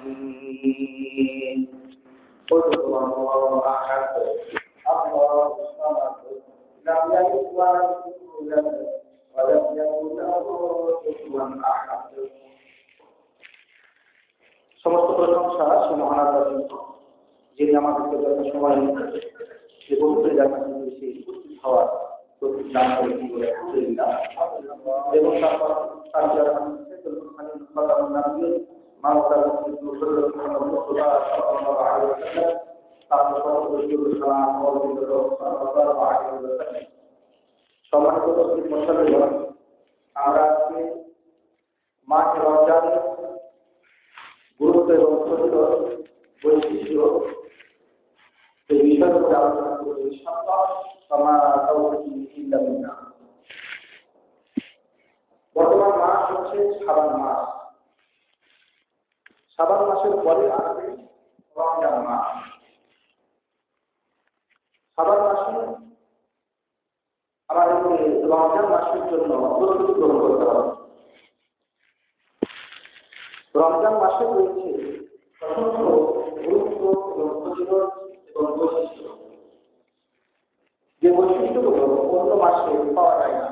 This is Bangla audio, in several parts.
الرحيم قل هو الله أحد الله الصمد لم يلد ولم يولد ولم يكن له كفوا أحد। সমস্ত প্রশংসা সে মহান আল্লাহর জন্য, যিনি আমাদেরকে যত সময় যে পবিত্র জায়গা থেকে সেই উপস্থিত হওয়ার তৌফিক দান করেছেন বলে আলহামদুলিল্লাহ। এবং তারপর তার যারা সম্মানিত উপস্থিত মুসল্লিগণ, আমরা আজকে মাহে রমজানের গুরুত্ব এবং ফজিলত বৈশিষ্ট্য এই বিষয়ের উপরে আলোচনা করব ইনশাআল্লাহ। বর্তমান মাস হচ্ছে শাবান মাস। শাবান মাসের পরে আসবে রমজান মাস। শাবান মাসে আমাদেরকে রমজান মাসের জন্য প্রস্তুতি গ্রহণ করতে হবে। রমজান মাসে রয়েছে অসংখ্য গুরুত্ব এবং ফজিলত এবং বৈশিষ্ট্য, যে বৈশিষ্ট্যগুলো অন্য মাসে পাওয়া যায় না।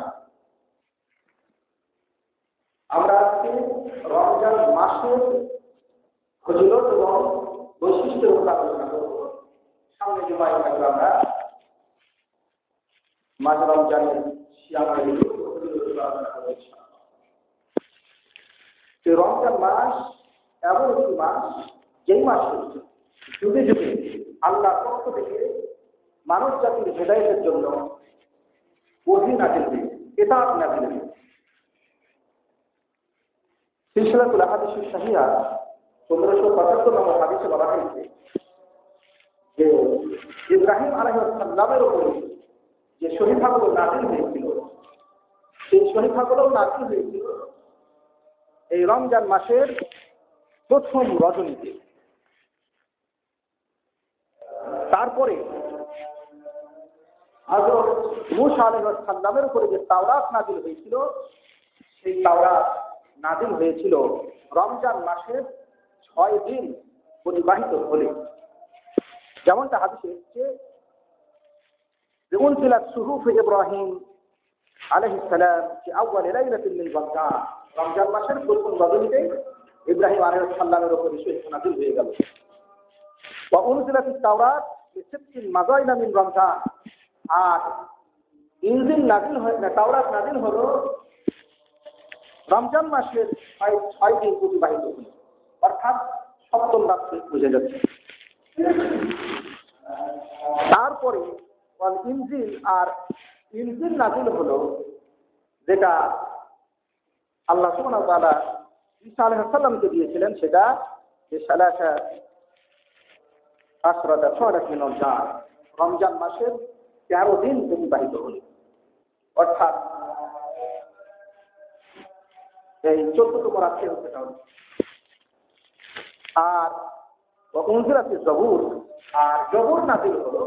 আমরা আজকে রমজান মাসের ফজিলত এবং বৈশিষ্ট্যের উপর আলোচনা করব। সামনে জুমায় থাকবে আমরা মাঝে রমজানের সিয়ামের আলোচনা করব। রমজান মাস এমন একটি মাস, যেই মাসে যুগে যুগে আল্লাহর পক্ষ থেকে মানব জাতির হেদায়েতের জন্য ওহী নাযিল হয়েছে, কিতাব নাযিল হয়েছে। সিলসিলাতুল আহাদিস সাহিহা 1575 নম্বর হাদিসে বলা হয়েছে যে ইব্রাহিম আলাইহিস সালামের উপরে যে শরীফাগুলো নাযিল হয়েছিল, সেই শরীফাগুলো নাযিল হয়েছিল এই রমজান মাসের প্রথম রজনীতে। তারপরে হযরত মূসা আলাইহিস সালামের উপরে যে তাওরাত নাযিল হয়েছিল, সেই তাওরাত নাযিল হয়েছিল রমজান মাসের 6 দিন পরিবাহিত হলে। যেমনটা হাদিসে এসেছে যে উনজিলাত সুহুফ ইব্রাহিম আলাইহিস সালাম ফি আউয়াল লাইলাতিন মিন রমজান, রমজান মাসের প্রথম রজনীতে ইব্রাহিম আলাইহিস সালামের উপরে শরীফ নাযিল হয়ে গেল। ওয়া উনজিলাতিত তাওরাত ফি সিত্তিন মাযাইনা মিন রমজান, আর ইনজিল নাযিল হয় না, তাওরাত নাযিল হলো রমজান মাসের 6 দিন পরিবাহিত হলো, অর্থাৎ সপ্তম রাত্রে বুঝে যাচ্ছে। তারপরে ইনজিল, আর ইনজিল নাযিল হলো যেটা আল্লাহ সুবহানাহু ওয়া তাআলা ঈসা আলাইহিস সালামকে দিয়েছিলেন, সেটা যে সালাসা আসরাতা শাহরান মিন রমজান, রমজান মাসের 13 দিন পরিবাহিত হলো, অর্থাৎ এই 14তম রাত্রে হচ্ছে তাহলে। আর উনজিলাতিজ জবুর, আর জবুর নাযিল হলো,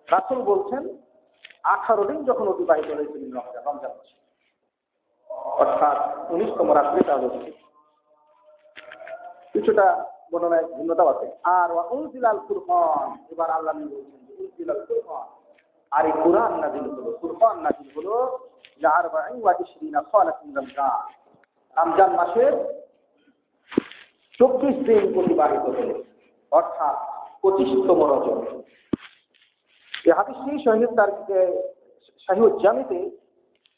রাসূল বলছেন 18 দিন যখন অতিবাহিত হয়েছিল রমজান মাসে, অর্থাৎ 19তম রাত্রে তা হচ্ছে। কিছুটা বর্ণনায় ভিন্নতা আছে। আর উনজিলাল ফুরকান, এবার আল্লাহ বলছেন উনজিলাল ফুরকান, আর এই কুরআন নাযিল হলো, ফুরকান নাযিল হলো 24 খালাত মিন রমজান, রমজান মাসের 24 দিন পরিবাহিত হলো, অর্থাৎ 25তম রজব। এই হাদিসটি সহিহুল জামিতে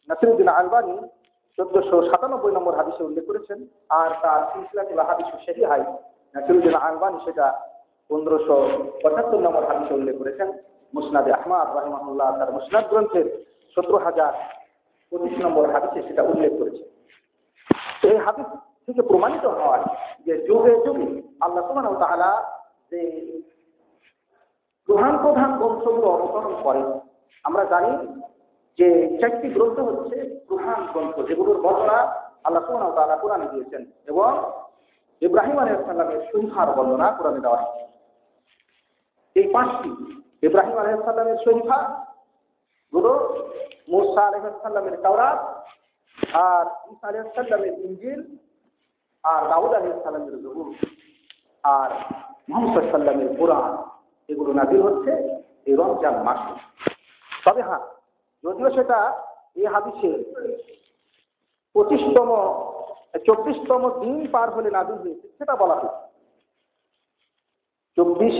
নাসিরউদ্দিন আলবানী 1497 নম্বর হাদিসে উল্লেখ করেছেন, আর তার সিলসিলাতুল আহাদিস সহিহায় নাসিরউদ্দিন আলবানী সেটা 1575 নম্বর হাদিসে উল্লেখ করেছেন। মুসনাদে আহমদ রাহিমাহুল্লাহ তার মুসনাদ গ্রন্থের 17025 নম্বর হাদিসে সেটা উল্লেখ করেছেন। এই হাদিস থেকে প্রমাণিত হয় যে যুগে যুগে আল্লাহ সুবহানাহু ওয়া তাআলা যে প্রধান প্রধান গ্রন্থগুলো অবতরণ করেন। আমরা জানি যে 4টি গ্রন্থ হচ্ছে প্রধান গ্রন্থ, যেগুলোর বর্ণনা আল্লাহ সুবহানাহু ওয়া তাআলা কোরআনে দিয়েছেন, এবং ইব্রাহিম আলাইহিস সালামের শরীফার বর্ণনা কোরআনে দেওয়া হয়েছে। এই 5টি ইব্রাহিম আলাইহিস সালামের শরীফা গুলো, মূসা আলাইহিস সালামের তাওরাত, আর ঈসা আলাইহিস সালামের ইনজিল, আর দাউদ আলাইহিস সালামের জবুর। আর মুহাম্মদ সাল্লাল্লাহু আলাইহি ওয়াসাল্লামের কোরআন এগুলো নাযিল হচ্ছে এই রমজান মাসে। তবে হ্যাঁ, যদিও সেটা এই হাদিসে 24তম দিন পার হলে নাযিল হয়েছে সেটা বলা হয়েছে, 24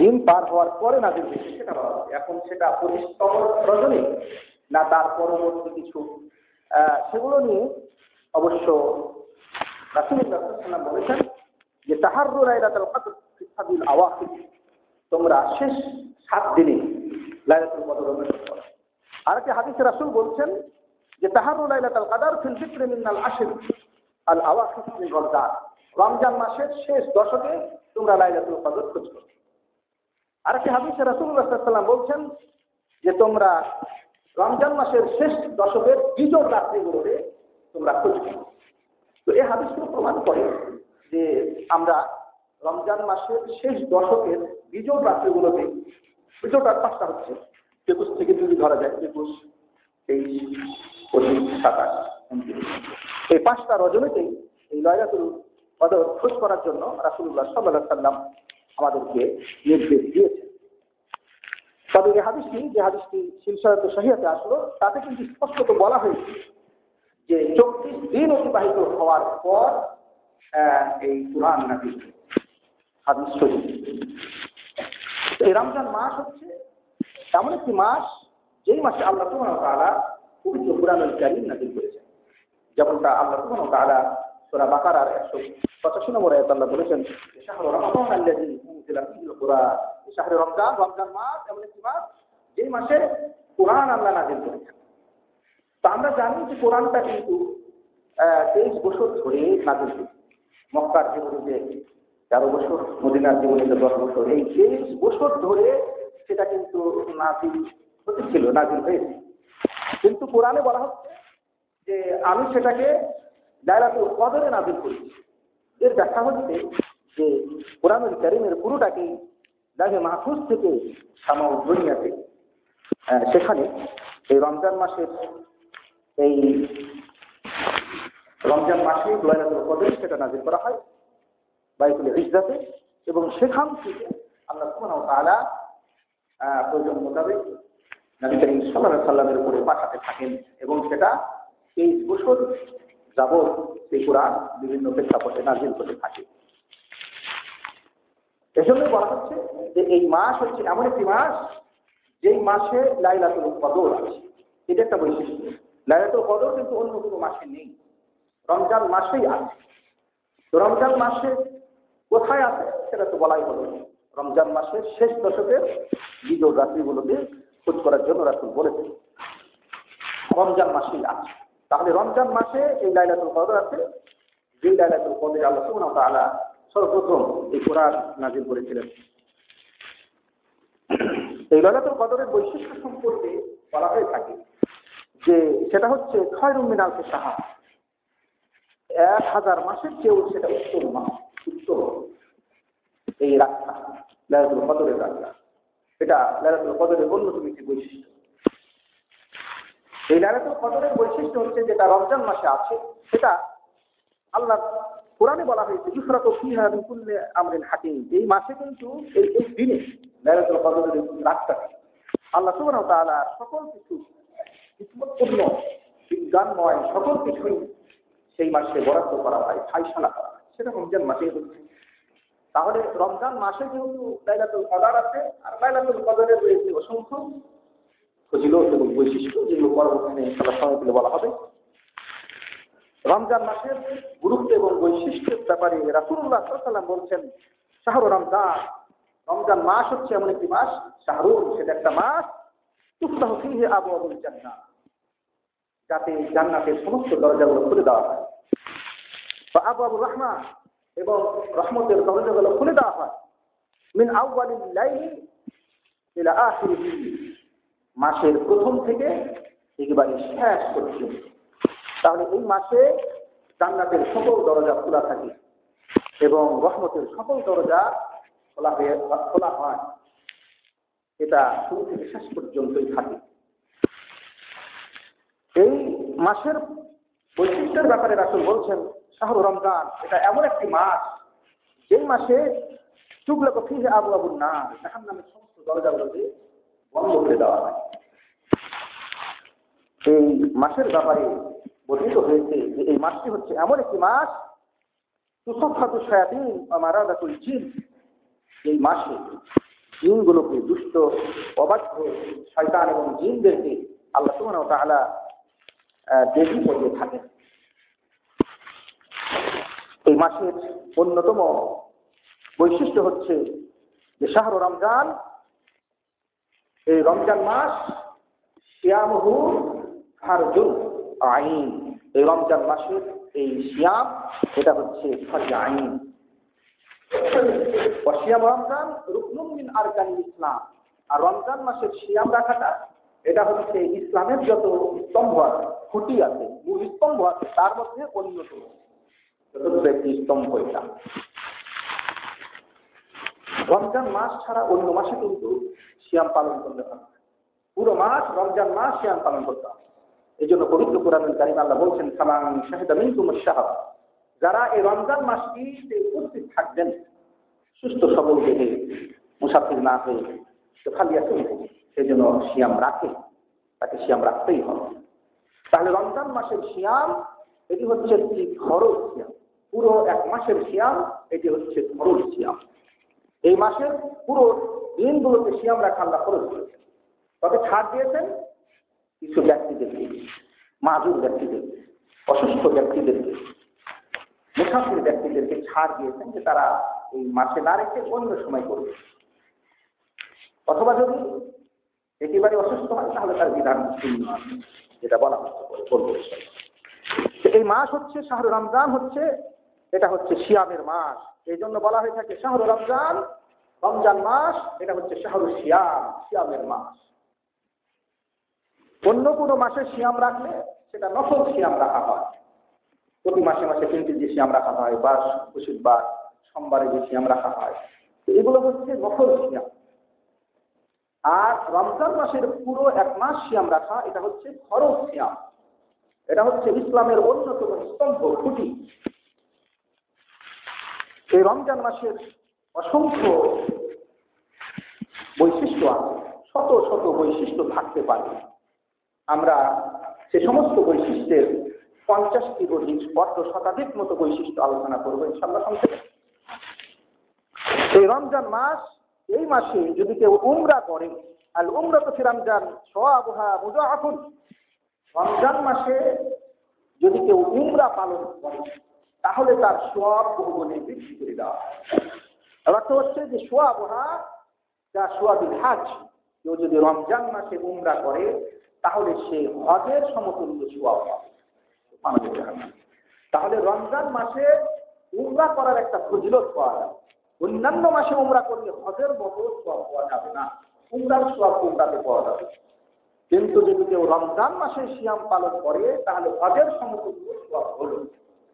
দিন পার হওয়ার পরে নাযিল হয়েছে সেটা বলা হয়েছে। এখন সেটা 25তম রজনী না তার পরবর্তী কিছু, সেগুলো নিয়ে অবশ্য রাসূলুল্লাহ সাল্লাল্লাহু আলাইহি ওয়াসাল্লাম বলেছেন যে তাহাররু লাইলাতুল কদর ফি সাবিল আওয়াখির, তোমরা শেষ 7 দিনে লাইলাতুল কদর অনুসরণ করো। আর একটা হাদিসে রাসূল বলছেন যে তাহাররু লাইলাতুল কদর ফিল যিকরি মিনাল আশর আল আওয়াখির মিন রমজান, রমজান মাসের শেষ দশকে তোমরা লাইলাতুল কদর খোঁজ করো। আর একটা হাদিসে রাসূলুল্লাহ সাল্লাল্লাহু আলাইহি ওয়াসাল্লাম বলছেন যে তোমরা রমজান মাসের শেষ দশকের বিজোড় রাত্রিগুলোতে তোমরা খোঁজ করো। তো এই হাদিসগুলো প্রমাণ করে যে আমরা রমজান মাসের শেষ দশকের বিজোড় রাত্রিগুলোতে, বিজোড় রাত 5টা হচ্ছে, 21 থেকে যদি ধরা যায় 21, 23, 25, 27, 29, এই 5টা রজনীতেই এই লাইলাতুল কদর খোঁজ করার জন্য রাসূলুল্লাহ সাল্লাল্লাহু আলাইহি ওয়াসাল্লাম আমাদেরকে নির্দেশ দিয়েছেন। তবে এই হাদিসটি, যে হাদিসটি সিলসিলাতুস সহিহাতে আসলো, তাতে কিন্তু স্পষ্টত বলা হয়েছে যে 24 দিন অতিবাহিত হওয়ার পর এই কুরআন নাযিল হাদিস শরীফ। এই রমজান মাস হচ্ছে এমন একটি মাস যেই মাসে আল্লাহ সুবহানাহু ওয়া তাআলা পবিত্র কুরআনুল কারীম নাযিল করেছেন। যেমনটা আল্লাহ সুবহানাহু ওয়া তাআলা সূরা বাকারার 185 নম্বর আয়াতে আল্লাহ বলেছেন, শাহরু রমাদান আল্লাযী উনজিলা ফীহিল কুরআন, শাহরু রমজান, রমজান মাস এমন একটি মাস যেই মাসে কুরআন আল্লাহ নাযিল করেছেন। তো আমরা জানি যে কোরআনটা কিন্তু 23 বছর ধরে নাযিল হয়েছে। মক্কার জীবনীতে 13 বছর, মদিনার জীবনীতে 10 বছর, এই 23 বছর ধরে সেটা কিন্তু নাযিল হতেছিল, নাযিল হয়েছে। কিন্তু কোরআনে বলা হচ্ছে যে আমি সেটাকে লাইলাতুল কদরে নাযিল করেছি। এর ব্যাখ্যা হচ্ছে যে কোরআনুল কারীমের পুরোটাকেই লাহে মাহফুজ থেকে সামাউ দুনিয়াতে, সেখানে এই রমজান মাসে লাইলাতুল কদরে সেটা নাযিল করা হয় বাইতুল ইজ্জাতে, এবং সেখান থেকে আল্লাহ সুবহানাহু ওয়া তাআলা প্রয়োজন মোতাবেক নবী করিম সাল্লাল্লাহু আলাইহি ওয়াসাল্লামের উপরে পাঠাতে থাকেন, এবং সেটা 23 বছর যাবত এই কুরআন বিভিন্ন প্রেক্ষাপটে নাযিল হতে থাকে। এজন্য বলা হচ্ছে যে এই মাস হচ্ছে এমন একটি মাস যেই মাসে লাইলাতুল কদর আছে। এটা একটা বৈশিষ্ট্য। লাইলাতুল কদর কিন্তু অন্য কোনো মাসে নেই, রমজান মাসেই আছে। তো রমজান মাসে কোথায় আছে সেটা তো বলাই হলো। রমজান মাসের শেষ দশকের বিজোড় রাত্রিগুলোতে খোঁজ করার জন্য রাসূল বলেছেন রমজান মাসেই আছে। তাহলে রমজান মাসে এই লাইলাতুল কদর আছে, যে লাইলাতুল কদরে আল্লাহ সুবহানাহু ওয়া তাআলা সর্বপ্রথম এই কোরআন নাযিল করেছিলেন। এই লাইলাতুল কদরের বৈশিষ্ট্য সম্পর্কে বলা হয়ে থাকে যে সেটা হচ্ছে খায়রুম মিন আলফি শাহর, 1000 মাসের চেয়েও সেটা উত্তম মাস, উত্তম এই রাতটা, লাইলাতুল কদরের রাতটা। এটা লাইলাতুল কদরের অন্যতম একটি বৈশিষ্ট্য। এই লাইলাতুল কদরের বৈশিষ্ট্য হচ্ছে যেটা রমজান মাসে আছে, সেটা আল্লাহ কোরআনে বলা হয়েছে ইফরাতু ফীহা মিন কুল্লি আমরিন হাকিম। এই মাসে কিন্তু এই দিনে লাইলাতুল কদরের রাতটা আল্লাহ সুবহানাহু ওয়া তাআলা সকল কিছু হিকমতপূর্ণ, বিজ্ঞানময় সকল কিছুই সেই মাসে বরাদ্দ করা হয়, ফায়সালা করা হয়। সেটা রমজান মাসে হচ্ছে। তাহলে রমজান মাসে যেহেতু লাইলাতুল কদর আছে, আর লাইলাতুল কদরের রয়েছে অসংখ্য ফজিলত এবং বৈশিষ্ট্য, যেগুলো পরবর্তীতে ইনশাআল্লাহ সময় পেলে বলা হবে। রমজান মাসের গুরুত্ব এবং বৈশিষ্ট্যের ব্যাপারে রাসূলুল্লাহ সাল্লাল্লাহু আলাইহি ওয়াসাল্লাম বলছেন, শাহরু রমজান, রমজান মাস হচ্ছে এমন একটি মাস, শাহরুন, সেটা একটা মাস, তুফতাহু ফীহি আবওয়াবুল জান্নাহ, যাতে জান্নাতের সমস্ত দরজাগুলো খুলে দেওয়া হয়। বা আবওয়াবুর রাহমাহ, এবং রহমতের দরজাগুলো খুলে দেওয়া হয়। মিন আউয়ালিল লাইলি ইলা আখিরিহি, মাসের প্রথম থেকে একেবারে শেষ পর্যন্ত। তাহলে এই মাসে জান্নাতের সকল দরজা খোলা থাকে এবং রহমতের সকল দরজা খোলা হয়। এটা শুরু থেকে শেষ পর্যন্তই থাকে। এই মাসের বৈশিষ্ট্যের ব্যাপারে রাসূল বলছেন, শাহরু রমজান, এটা এমন একটি মাস এই মাসে তুগলাক ফিহি আবওয়াবুন নার, জাহান্নামের সমস্ত দরজাগুলোকে বন্ধ করে দেওয়া হয়। এই মাসের ব্যাপারে বর্ণিত হয়েছে যে এই মাসটি হচ্ছে এমন একটি মাস তুসাফফাতু শায়াতিন ওয়া মারাদাতুল জিন। এই মাসে জিনগুলোকে, দুষ্ট অবাধ্য শয়তান এবং জিনদেরকে আল্লাহ সুবহানাহু ওয়া তাআলা বেদি করিয়ে থাকেন। এই মাসের অন্যতম বৈশিষ্ট্য হচ্ছে যে শাহরু রমজান, এই রমজান মাস সিয়ামহু ফারজুন আইন। এই রমজান মাসের এই সিয়াম এটা হচ্ছে ফরজ আইন। সিয়াম রমজান রুকনুম মিন আরকানিল ইসলাম। আর রমজান মাসের সিয়াম রাখাটা এটা হচ্ছে ইসলামের যত স্তম্ভ আছে, খুঁটি আছে, মূল স্তম্ভ আছে, তার মধ্যে অন্যতম একটি স্তম্ভ এটা। রমজান মাস ছাড়া অন্য মাসে কিন্তু সিয়াম পালন করতে হবে। পুরো মাস রমজান মাস সিয়াম পালন করতে হবে। এই জন্য পবিত্র কোরআনুল কারীম আল্লাহ বলছেন, ফামান শাহিদা মিনকুমুশ শাহর, যারা এই রমজান মাসটিতে উপস্থিত থাকবেন সুস্থ সবল দেহে, মুসাফির না হয়ে, তো ফালিয়াসুম, সেই জন্য সিয়াম রাখে, তাকে সিয়াম রাখতেই হবে। তাহলে রমজান মাসের সিয়াম এটি হচ্ছে একটি ফরজ সিয়াম। পুরো এক মাসের সিয়াম এটি হচ্ছে ফরজ সিয়াম। এই মাসের পুরো দিনগুলোতে সিয়াম রাখা আল্লাহ ফরজ করেছেন। তবে ছাড় দিয়েছেন কিছু ব্যক্তিদেরকে, মাজুর ব্যক্তিদেরকে, অসুস্থ ব্যক্তিদেরকে, মুসাফির ব্যক্তিদেরকে ছাড় দিয়েছেন যে তারা এই মাসে না রেখে অন্য সময় করবে। অথবা যদি একেবারে অসুস্থ হয় তাহলে তার বিধান শূন্য আছে, যেটা বলা হচ্ছে বলবো। এই মাস হচ্ছে শাহরু রমজান, হচ্ছে এটা হচ্ছে সিয়ামের মাস। এই জন্য বলা হয়ে থাকে শাহরু রমজান, রমজান মাস এটা হচ্ছে শাহরু সিয়াম, সিয়ামের মাস। অন্য কোনো মাসে সিয়াম রাখলে সেটা নফল সিয়াম রাখা হয়। প্রতি মাসে মাসে 3টি যে সিয়াম রাখা হয়, বা বৃহস্পতিবার সোমবারে যে সিয়াম রাখা হয়, এগুলো হচ্ছে নফল সিয়াম। আর রমজান মাসের পুরো এক মাস সিয়াম রাখা এটা হচ্ছে ফরজ সিয়াম। এটা হচ্ছে ইসলামের অন্যতম স্তম্ভ, খুঁটি। এই রমজান মাসের অসংখ্য বৈশিষ্ট্য আছে, শত শত বৈশিষ্ট্য থাকতে পারে। আমরা সে সমস্ত বৈশিষ্ট্যের 50টি অধিক, 100 মতো বৈশিষ্ট্য আলোচনা করবো ইনশাআল্লাহ সংক্ষেপে। এই রমজান মাস, এই মাসে যদি কেউ উমরা করে, আল উমরাতু ফি রমজান সওয়াবুহা মুযাআফুন, রমজান মাসে যদি কেউ উমরা পালন করে তাহলে তার সওয়াব বহুগুণে বৃদ্ধি করে দেওয়া হয়। অর্থ হচ্ছে যে সওয়াবুহা যা সওয়াবুল হজ, কেউ যদি রমজান মাসে উমরা করে তাহলে সে হজের সমতুল্য সওয়াব পাবে। তাহলে রমজান মাসে উমরা করার একটা ফজিলত পাওয়া যায়। অন্যান্য মাসে উমরা করলে হজের মতো সওয়াব পাওয়া যাবে না, উমরার সওয়াব উমরাতে পাওয়া যাবে। কিন্তু যদি কেউ রমজান মাসে সিয়াম পালন করে তাহলে হজের সমতুল্য সওয়াব হলো।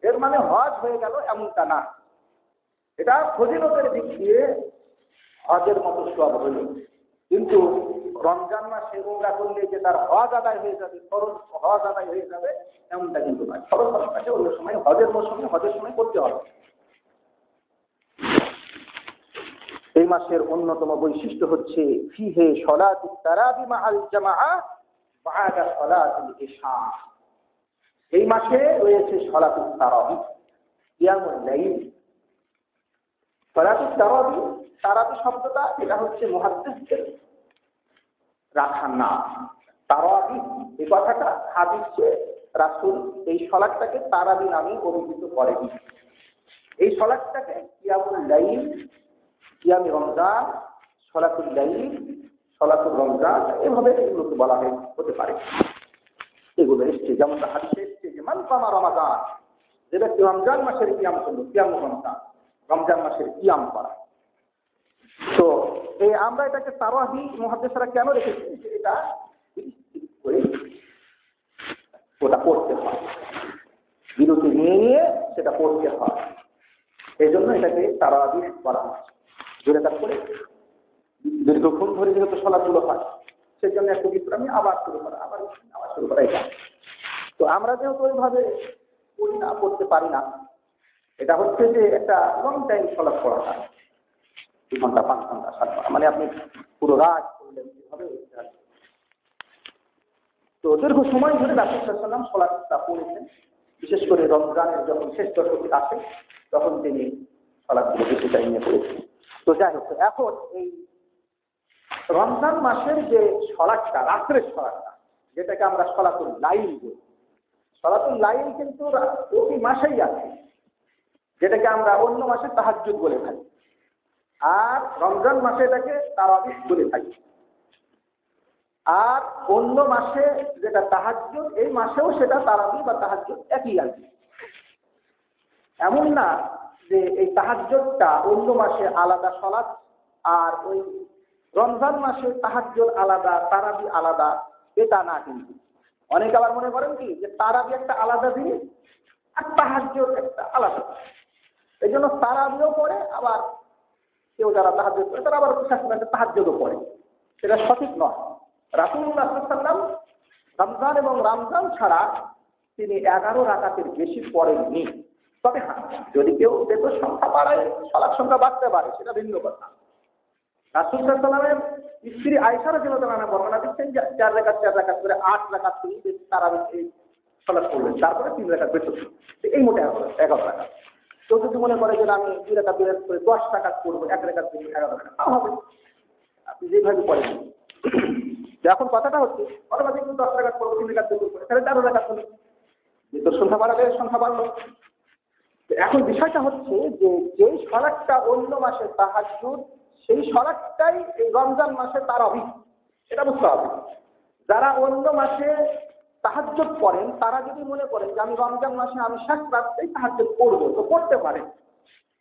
এর মানে হজ হয়ে গেল এমনটা না, এটা ফজিলতের দিক দিয়ে হজের মতো সওয়াব হলো। কিন্তু রমজান মাসে উমরা করলে যে তার হজ আদায় হয়ে যাবে, ফরজ হজ আদায় হয়ে যাবে, এমনটা কিন্তু নয়। ফরজ হজটাকে অন্য সময় হজের মৌসুমে হজের সময় করতে হবে। এই মাসের অন্যতম বৈশিষ্ট্য হচ্ছে ফিহে সলাতুত তারাবি মাআল জামাআহ বা'দা সলাতুল ইশা। এই মাসে রয়েছে সলাতুত তারাবি, কিয়ামুল লাইল। সলাতুত তারাবি, তারাবি শব্দটা এটা হচ্ছে মুহাদ্দিসদের রাখা নাম। তারাবি এই কথাটা হাদিসে রাসূল এই সালাতটাকে তারাবি নামে অভিহিত করেন। এই সালাতটাকে কিয়ামুল লাইল, কিয়ামে রমজান, সলাতুল লাইল, সলাতুল রমজান, এভাবে এগুলোকে বলা হতে পারে। এগুলো এসছে, যেমন হাদিসে এসছে যে মান কামা রমাদান, যে ব্যক্তি রমজান মাসের কিয়াম করলো, কিয়াম রমজান, রমজান মাসের কিয়াম করা। তো এই আমরা এটাকে তারাবি মুহাদ্দিসরা কেন রেখেছি, এটা করে ওটা পড়তে হয়, বিরতি নিয়ে নিয়ে সেটা পড়তে হয়। এই জন্য এটাকে তারাবি বলা হয়। জোরে কাজ করে দীর্ঘক্ষণ ধরে যেহেতু সলাগুলো হয়, সেই জন্য একটু বিশ্রামী, আবার শুরু করা, আবার শুরু করা, এটা। তো আমরা যেহেতু ওইভাবে পড়ি না, পড়তে পারি না, এটা হচ্ছে যে একটা লং টাইম সলাপ করাটা, 2 ঘন্টা 5 ঘন্টা 7 ঘন্টা, মানে আপনি পুরো রাত করলেন কিভাবে। তো দীর্ঘ সময় ধরে রাসূল সাল্লাল্লাহু আলাইহি ওয়াসাল্লাম সলাতটা পড়েছেন। বিশেষ করে রমজানের যখন শেষ দশকে আসে তখন তিনি সলাতগুলো বেশি টাইমে পড়েছেন। তো যাই হোক, এখন এই রমজান মাসের যে সলাতটা, রাত্রের সলাতটা, যেটাকে আমরা সলাতুল লাইল বলি, সলাতুল লাইল কিন্তু প্রতি মাসেই আছে, যেটাকে আমরা অন্য মাসে তাহাজ্জুদ বলে থাকি, আর রমজান মাসে এটাকে তারাবিহ বলে থাকি। আর অন্য মাসে যেটা তাহাজ্জুদ, এই মাসেও সেটা তারাবিহ বা তাহাজ্জুদ একই আছে। এমন না যে এই তাহাজ্জুদটা অন্য মাসে আলাদা সলাত আর ওই রমজান মাসে তাহাজ্জুদ আলাদা, তারাবিহ আলাদা, এটা না। কিন্তু অনেকে আবার মনে করেন কি যে তারাবিহ একটা আলাদা জিনিস আর তাহাজ্জুদ একটা আলাদা। এই জন্য তারাবিহও পড়ে, আবার কেউ যারা তাহাজ্জুদ করে তারা আবার তাহাজ্জুদও পড়ে। সেটা সঠিক নয়। রাসূলুল্লাহ সাল্লাল্লাহু আলাইহি ওয়াসাল্লাম রমজান এবং রমজান ছাড়া তিনি 11 রাকাতের বেশি পড়েননি। তবে হ্যাঁ, যদি কেউ বেতন সংখ্যা বাড়ায়, সালাত সংখ্যা বাড়তে পারে, সেটা ভিন্ন কথা। রাসূল সাল্লাল্লাহু আলাইহি ওয়াসাল্লামের স্ত্রী আয়েশা রাদিয়াল্লাহু আনহা বর্ণনা দিচ্ছেন যে 4 রাকাত করে 8 রাকাত তিনি তারাবিহ সালাত করলেন, তারপরে 3 রাকাত বেতন। এই মোটে 11 রাকাত। কেউ যদি মনে করে যে আমি 2 রাকাত বিরাজ করে 10 রাকাত করবো, 1 রাকাত করে 11 রাকাত, তাও হবে, আপনি যেভাবে পড়েন। এখন কথাটা হচ্ছে অটোমেটিক 10 রাকাত করবো, 3 রাকাত বেতন করে, তাহলে 13 রাকাত হলো, বেতন সংখ্যা বাড়ালে সংখ্যা বাড়লো। এখন বিষয়টা হচ্ছে যে যেই সলাতটা অন্য মাসে তাহাজ্জুদ, সেই সলাতটাই এই রমজান মাসে তারাবিহ, এটা বুঝতে হবে। যারা অন্য মাসে তাহাজ্জুদ পড়েন তারা যদি মনে করেন যে আমি রমজান মাসে আমি শেষ রাতেই তাহাজ্জুদ পড়বো, তো পড়তে পারেন,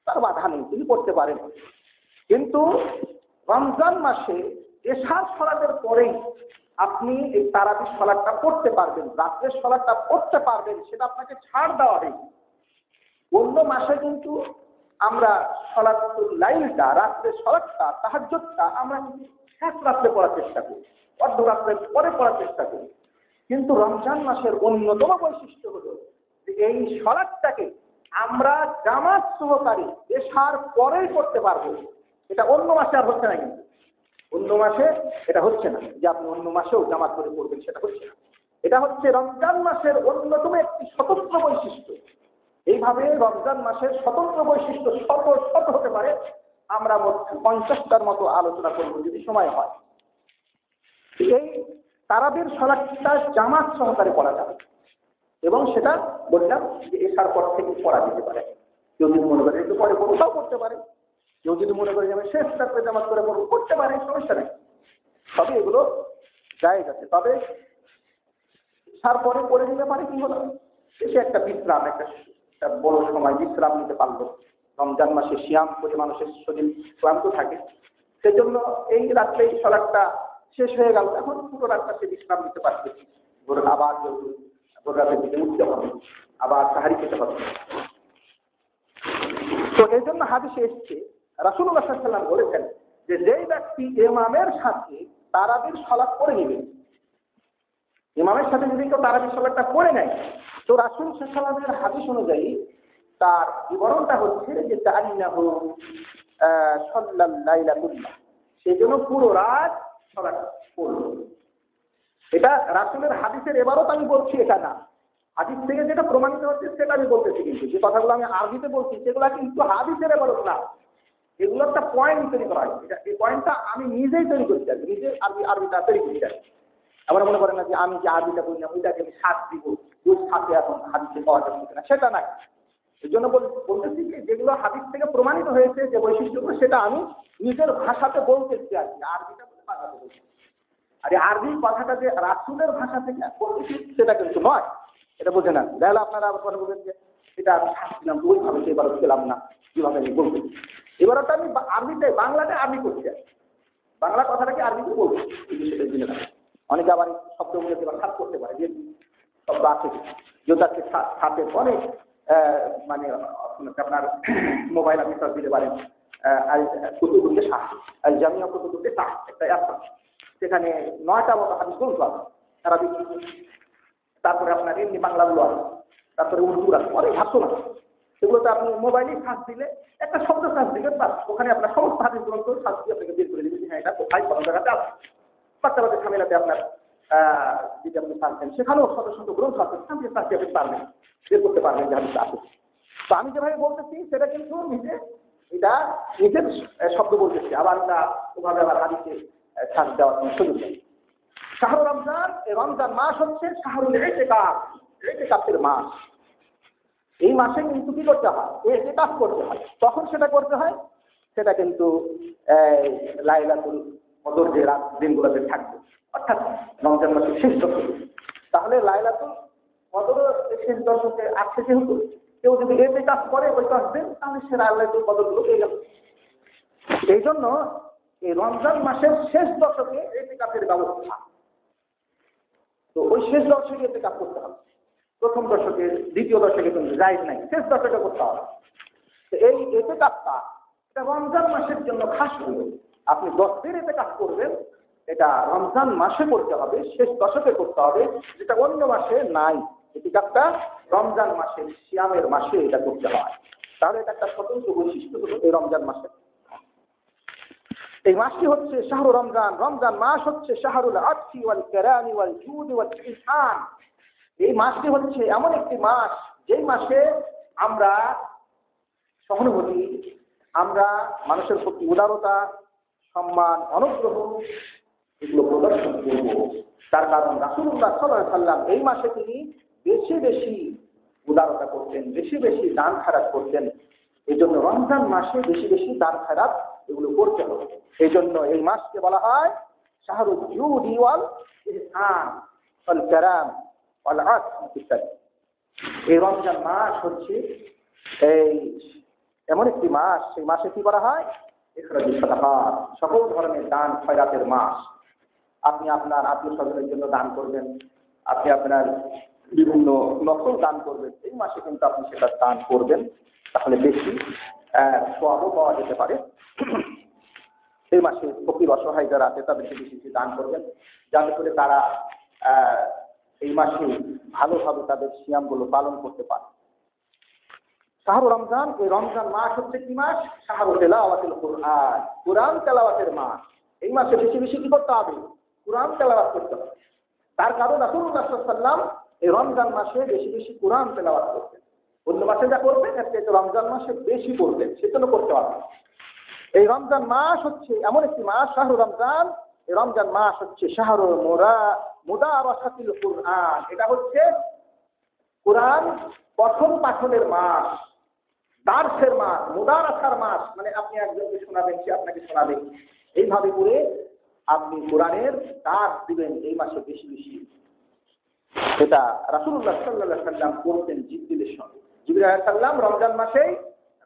তার বাধা নেই, তিনি পড়তে পারেন। কিন্তু রমজান মাসে এশার সলাতের পরেই আপনি এই তারাবিহ সলাতটা পড়তে পারবেন, রাত্রের সলাতটা পড়তে পারবেন, সেটা আপনাকে ছাড় দেওয়া হয়েছে। অন্য মাসে কিন্তু আমরা সলাতুল লাইলটা, রাত্রের সলাতটা, তাহাজ্জুদটা আমরা কিন্তু শেষ রাত্রে পড়ার চেষ্টা করি, অর্ধরাত্রের পরে পড়ার চেষ্টা করি। কিন্তু রমজান মাসের অন্যতম বৈশিষ্ট্য হলো যে এই সলাতটাকে আমরা জামাত সহকারে এশার পরেই করতে পারবো। এটা অন্য মাসে আর হচ্ছে না। কিন্তু অন্য মাসে এটা হচ্ছে না যে আপনি অন্য মাসেও জামাত করে পড়বেন, সেটা হচ্ছে না। এটা হচ্ছে রমজান মাসের অন্যতম একটি স্বতন্ত্র বৈশিষ্ট্য। এইভাবে রমজান মাসের স্বতন্ত্র বৈশিষ্ট্য শত শত হতে পারে, আমরা 50টার মতো আলোচনা করব যদি সময় হয়। এই তারাবির সলাতটা জামাত সহকারে পড়া যাবে, এবং সেটা বললাম যে এশার পর থেকে পড়া যেতে পারে। কেউ যদি মনে করে একটু পরে পড়বো, তাও করতে পারে। কেউ যদি মনে করে যে আমি শেষ রাত্রে জামাত করে পড়বো, করতে পারে, সমস্যা নেই। তবে এগুলো জায়েজ আছে। তবে এশার পরে পড়ে নিতে পারে, কি হলো, সে একটা বিশ্রাম, একটা বড় সময় বিশ্রাম নিতে পারলো। রমজান মাসে সিয়াম করে মানুষের শরীর ক্লান্ত থাকে, সেজন্য এই রাত্রে এই সলাতটা শেষ হয়ে গেল, এখন পুরো রাতটা সে বিশ্রাম নিতে পারছে। আবার ভোর রাতের দিকে উঠতে হবে, আবার সাহারি খেতে হবে। তো এই জন্য হাদিসে এসছে, রাসূলুল্লাহ সাল্লাল্লাহু আলাইহি ওয়াসাল্লাম বলেছেন যে যেই ব্যক্তি ইমামের সাথে তারাবির সালাত পড়ে নেবে, ইমামের সাথে যদি কেউ তারাবির সালাতটা পড়ে নেয়, তো রাসূল সাল্লাল্লাহু আলাইহি ওয়াসাল্লামের হাদিস অনুযায়ী তার বিবরণটা হচ্ছে যে তাআন্নাহু সাল্লাল লাইলা কুল্লাহ, সেজন্য পুরো রাত সালাত পড়ল। এটা রাসূলের হাদিসের এবারত আমি বলছি, এটা না। হাদিস থেকে যেটা প্রমাণিত হচ্ছে সেটা আমি বলতেছি। কিন্তু যে কথাগুলো আমি আরবিতে বলছি সেগুলো কিন্তু হাদিসের এবারত না, এগুলো একটা পয়েন্ট তৈরি করা হয়। এটা এই পয়েন্টটা আমি নিজেই তৈরি করতে চাই, নিজে আরবিটা তৈরি করতে চাই। আমরা মনে করেন না যে আমি যে আরবিটা বলি না ওইটাকে আমি সাথ দিব, ওই সাথে এখন হাদিসে পাওয়া যাচ্ছে না, সেটা নাই। এই জন্য বলতেছি যে যেগুলো হাদিস থেকে প্রমাণিত হয়েছে যে বৈশিষ্ট্যগুলো, সেটা আমি নিজের ভাষাতে বলতে চাই, আরবিটা বলে বাংলাতে বলছি। আর এই আরবি কথাটা যে রাসূলের ভাষা থেকে বলছি সেটা কিন্তু নয়, এটা বোঝে না। তাহলে আপনারা কথা বলবেন যে এটা আমি শাসছিলাম, ওইভাবে এবার ছিলাম না, কিভাবে আমি বলবো। এবার তো আমি আরবিতে, বাংলাতে আরবি করতে চাই, বাংলা কথাটাকে আরবিতে বলবো, সেটা জেনে না। অনেকে আবার শব্দগুলো এবার খাত করতে পারে, যে শব্দ আছে যেটাকে সাথে অনেক মানে আপনার মোবাইল আপনি সার্চ দিতে পারেন, কুতুবুল শাহ, আল জামিয়া কুতুবুল শাহ একটা অ্যাপ, সেখানে 9টা মতো হাদিস গ্রন্থ আছে আরবি। তারপরে আপনার এমনি বাংলাগুলো আছে, তারপরে উর্দু আছে, অনেক ভাষণ আছে। সেগুলোতে আপনি মোবাইলে সার্চ দিলে একটা শব্দ সার্চ দিলেন, বাস ওখানে আপনার সমস্ত হাদিস গ্রন্থ সার্চ দিয়ে আপনাকে বের করে দিবে, হ্যাঁ এটা কোথায় কোন জায়গাতে আছে। বাচ্চাদের ঝামেলাতে আপনার যদি আপনি সার্চ দেন সেখানেও শত শত গ্রন্থ আছে, সেখান থেকে সার্চ দিয়ে আপনি পারবেন, বের করতে পারবেন যে হাদিস আছে। তো আমি যেভাবে বলতেছি সেটা কিন্তু এটা নিজের শব্দ বলতেছি, আবার এটা ওভাবে আবার হাদিসে সার্চ দেওয়ার কোনো সুযোগ নেই। শাহরুল রমজান, এই রমজান মাস হচ্ছে শাহরুল ইতিকাফ, ইতিকাফের মাস। এই মাসে কিন্তু কি করতে হয়, ইতিকাফ করতে হয়। তখন সেটা করতে হয়, সেটা কিন্তু লাইলাতুল কদর যে রাত দিনগুলোতে থাকবে, অর্থাৎ রমজান মাসের শেষ দশকে। তাহলে লাইলাতুল কদর শেষ দশকে আছে যেহেতু, কেউ যদি ইতিকাফ করে ওই 10 দিন, তাহলে সে লাইলাতুল কদরগুলো পেয়ে যাবে। এই জন্য এই রমজান মাসের শেষ দশকে ইতিকাফের ব্যবস্থা। তো ওই শেষ দশকে ইতিকাফ করতে হবে। প্রথম দশকে, দ্বিতীয় দশকে কিন্তু জায়েজ নাই, শেষ দশকে করতে হবে। তো এই ইতিকাফটা এটা রমজান মাসের জন্য খাস হলো। আপনি 10 দিন ইতিকাফ করবেন, এটা রমজান মাসে করতে হবে, শেষ দশকে করতে হবে, যেটা অন্য মাসে নাই। ইতিকাফটা রমজান মাসে, সিয়ামের মাসে এটা করতে হয়। তাহলে এটা একটা স্বতন্ত্র বৈশিষ্ট্য হলো এই রমজান মাসে। এই মাসটি হচ্ছে শাহরু রমজান। রমজান মাস হচ্ছে শাহরুল আতফি ওয়াল কারামি ওয়াল জুদ ওয়াল ইহসান। এই মাসটি হচ্ছে এমন একটি মাস, যেই মাসে আমরা সহানুভূতি, আমরা মানুষের প্রতি উদারতা, সম্মান, অনুগ্রহ এগুলো প্রদর্শন করব। তার কারণ রাসূলুল্লাহ সাল্লাল্লাহু আলাইহি ওয়াসাল্লাম এই মাসে তিনি বেশি বেশি উদারতা করতেন, বেশি বেশি দান খয়রাত করতেন। এই জন্য রমজান মাসে বেশি বেশি দান খয়রাত এগুলো করতে হবে। এই জন্য এই মাসকে বলা হয় শাহরুল জুদি ওয়াল ইহসান ওয়াল কারাম ওয়াল আতফ ইত্যাদি। এই রমজান মাস হচ্ছে এই এমন একটি মাস, সেই মাসে কি করা হয়, ইখরাজুস সাদাকাত, সকল ধরনের দান খয়রাতের মাস। আপনি আপনার আত্মীয় স্বজনের জন্য দান করবেন, আপনি আপনার বিভিন্ন নফল দান করবেন, এই মাসে কিন্তু আপনি সেটা দান করবেন, তাহলে বেশি সওয়াবও পাওয়া যেতে পারে। এই মাসে ফকির অসহায় যারা আছে তাদেরকে বেশি বেশি দান করবেন, যাতে করে তারা এই মাসে ভালোভাবে তাদের সিয়ামগুলো পালন করতে পারে। শাহরু রমজান, এই রমজান মাস হচ্ছে কি মাস, শাহরু তিলাওয়াতিল কুরআন, কুরআন তেলাওয়াতের মাস। এই মাসে বেশি বেশি কি করতে হবে, কুরআন তেলাওয়াত করতে হবে। তার কারণ রাসূলুল্লাহ সাল্লাল্লাহু আলাইহি ওয়াসাল্লাম এই রমজান মাসে বেশি বেশি কুরআন তেলাওয়াত করতেন। অন্য মাসে যা করবেন এর চেয়ে রমজান মাসে বেশি করবেন, সেজন্য করতে হবে। এই রমজান মাস হচ্ছে এমন একটি মাস, শাহরু রমজান, এই রমজান মাস হচ্ছে শাহরু মুদারাসাতিল কুরআন। এটা হচ্ছে কুরআন পঠন পাঠনের মাস, দার্সের মাস, মুদারাসার মাস। মানে আপনি একজনকে শোনাবেন, সে আপনাকে শোনাবেন, এইভাবে করে আপনি কোরআনের দার্স দিবেন এই মাসে বেশি বেশি। এটা রাসূলুল্লাহ সাল্লাল্লাহু আলাইহি ওয়াসাল্লাম করতেন জিবরিলের সঙ্গে। জিবরিল আলাইহিস সালাম রমজান মাসেই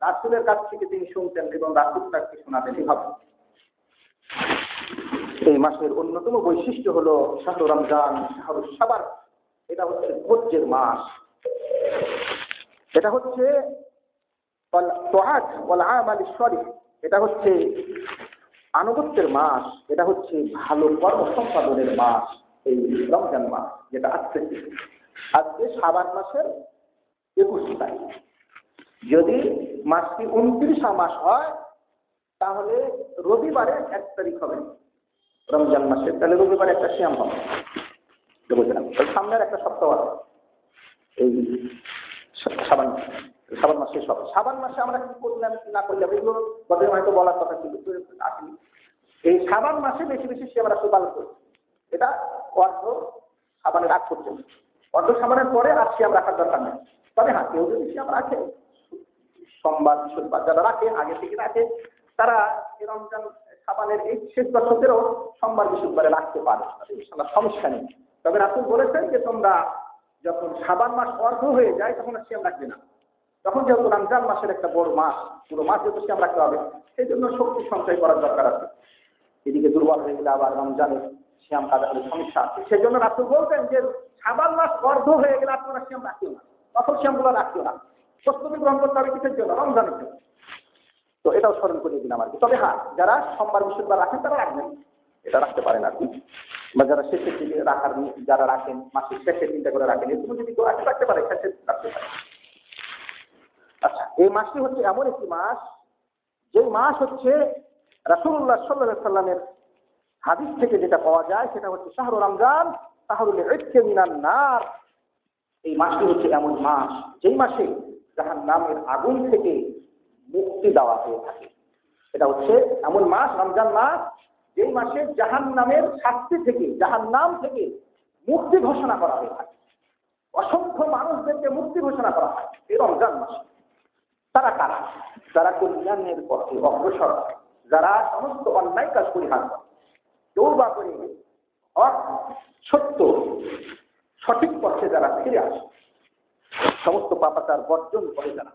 রাসূলের কাছ থেকে তিনি শুনতেন এবং রাসূল তাকে শোনাতেন। এইভাবে এই মাসের অন্যতম বৈশিষ্ট্য হলো শাহরু রমজান শাহরুল সাবার। এটা হচ্ছে ধৈর্যের মাস, এটা হচ্ছে এটা হচ্ছে আনুগত্যের মাস, এটা হচ্ছে ভালো কর্ম সম্পাদনের মাস। এই রমজান মাস যেটা আজকে শাবান মাসের 21 তারিখ, যদি মাসটি 29 মাস হয় তাহলে রবিবারে 1 তারিখ হবে রমজান মাসের, তাহলে রবিবারে একটা সিয়াম হবে। বুঝলাম, সামনের একটা সপ্তাহ আছে এই শাবান মাস শেষ হবে। শাবান মাসে আমরা কি করলাম কি না করলাম এগুলো গত হয়তো বলার কথা ছিল, আসেনি। এই শাবান মাসে বেশি বেশি সিয়াম রাখতে পালন করি, এটা অর্ধ শাবানের আগ পর্যন্ত। অর্ধ শাবানের পরে আর সিয়াম রাখার দরকার নেই। তবে হ্যাঁ, কেউ যদি সিয়াম রাখে, সোমবার বৃহস্পতিবার যারা রাখে, আগে থেকে রাখে, তারা এই রমজান শাবানের এই শেষ দশকেরও সোমবার বৃহস্পতিবারে রাখতে পারে, সমস্যা নেই। তবে রাসূল বলেছেন যে তোমরা যখন শাবান মাস অর্ধ হয়ে যায় তখন আর সিয়াম রাখবে না। তখন যেহেতু রমজান মাসের একটা বড় মাস, পুরো মাস যেহেতু সিয়াম রাখতে হবে, সেই জন্য শক্তি সঞ্চয় করার দরকার আছে। এদিকে দুর্বল হয়ে গেলে আবার রমজানের সিয়াম কাজা হলে সমস্যা আছে। সেই জন্য রাসূল বলতেন যে শাবান মাস অর্ধ হয়ে গেলে আপনারা সিয়াম রাখিও না, তখন সিয়ামগুলো রাখিও না, প্রস্তুতি গ্রহণ করতে হবে কিসের জন্য, রমজানের জন্য। তো এটাও স্মরণ করিয়ে দিলাম আর কি। তবে হ্যাঁ, যারা সোমবার বৃহস্পতিবার রাখেন তারা রাখবেন, এটা রাখতে পারেন আর কি। বা যারা শেষের দিকে রাখার, যারা রাখেন মাসের শেষের 3টা করে রাখেন, এরকম যদি কেউ রাখতে পারে শেষে রাখতে পারে। আচ্ছা, এই মাসটি হচ্ছে এমন একটি মাস, যেই মাস হচ্ছে রাসূলুল্লাহ সাল্লাল্লাহু আলাইহি সাল্লামের হাদিস থেকে যেটা পাওয়া যায় সেটা হচ্ছে শাহরু রমজান শাহরুল ইতকি মিনান নার। এই মাসটি হচ্ছে এমন মাস যেই মাসে জাহান্নামের আগুন থেকে মুক্তি দেওয়া হয়ে থাকে। এটা হচ্ছে এমন মাস রমজান মাস যেই মাসে জাহান্নামের শাস্তি থেকে, জাহান্নাম থেকে মুক্তি ঘোষণা করা হয়ে থাকে। অসংখ্য মানুষদেরকে মুক্তি ঘোষণা করা হয় এই রমজান মাসে। তারা কারা? যারা কল্যাণের পথে অগ্রসর হয়, যারা সমস্ত অন্যায় কাজ পরিহার করে, তওবা করে হক সত্য সঠিক পথে যারা ফিরে আসে, সমস্ত পাপাচার বর্জন করে যারা,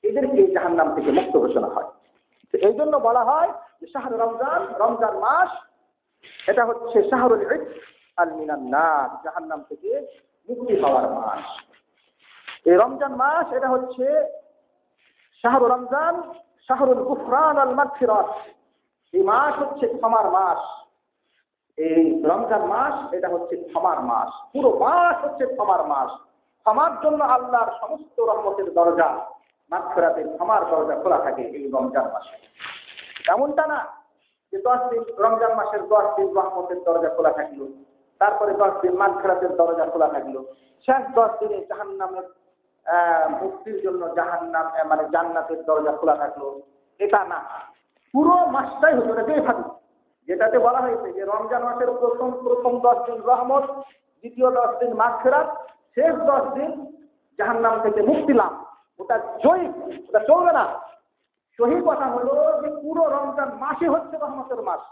এদেরকে জাহান্নাম থেকে মুক্ত ঘোষণা হয়। তো এই জন্য বলা হয় যে শাহরু রমজান, রমজান মাস এটা হচ্ছে শাহরুল ইতক আল মিনান নার, জাহান্নাম থেকে মুক্তি পাওয়ার মাস। এই রমজান মাস এটা হচ্ছে শাহরু রমজান শাহরুল গুফরান আল মাগফিরাত, এই মাস হচ্ছে ক্ষমার মাস। এই রমজান মাস এটা হচ্ছে ক্ষমার মাস, পুরো মাস হচ্ছে ক্ষমার মাস। ক্ষমার জন্য আল্লাহর সমস্ত রহমতের দরজা, মাগফিরাতের ক্ষমার দরজা খোলা থাকে এই রমজান মাসে। এমনটা না যে 10 দিন রমজান মাসের 10 দিন রহমতের দরজা খোলা থাকলো, তারপরে 10 দিন মাগফিরাতের দরজা খোলা থাকলো, শেষ 10 দিনে জাহান্নামের মুক্তির জন্য জাহান্নাম মানে জান্নাতের দরজা খোলা থাকলো, এটা না। পুরো মাসটাই হচ্ছে ওটা বেফাকি, যেটাতে বলা হয়েছে যে রমজান মাসের প্রথম 10 দিন রহমত, দ্বিতীয় 10 দিন মাগফিরাত, শেষ 10 দিন জাহান্নাম থেকে মুক্তি লাভ। ওটা জয়ী, ওটা চলবে না। সহি কথা হলো যে পুরো রমজান মাসে হচ্ছে রহমতের মাস,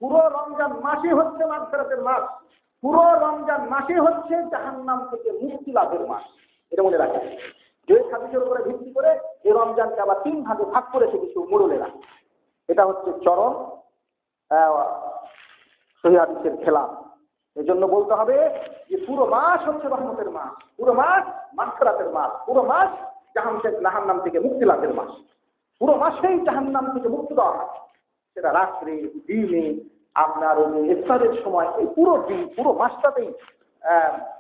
পুরো রমজান মাসে হচ্ছে মাগফিরাতের মাস, পুরো রমজান মাসে হচ্ছে জাহান্নাম থেকে মুক্তি লাভের মাস। এটা মনে রাখেন। যে হাদিসের উপরে ভিত্তি করে এই রমজানকে আবার 3 ভাগে ভাগ করেছে কিছু মুরুলেরা। এটা হচ্ছে চরম সহি হাদিসের খেলাফ। এজন্য বলতে হবে যে পুরো মাস হচ্ছে রহমতের মাস, পুরো মাস মাগফিরাতের মাস, পুরো মাস জাহান্নাম থেকে মুক্তি লাভের মাস। পুরো মাসেই জাহান্নাম থেকে মুক্তি দেওয়া হয়, সেটা রাত্রে দিনে আপনার ওই ইফতারের সময়, এই পুরো দিন পুরো মাসটাতেই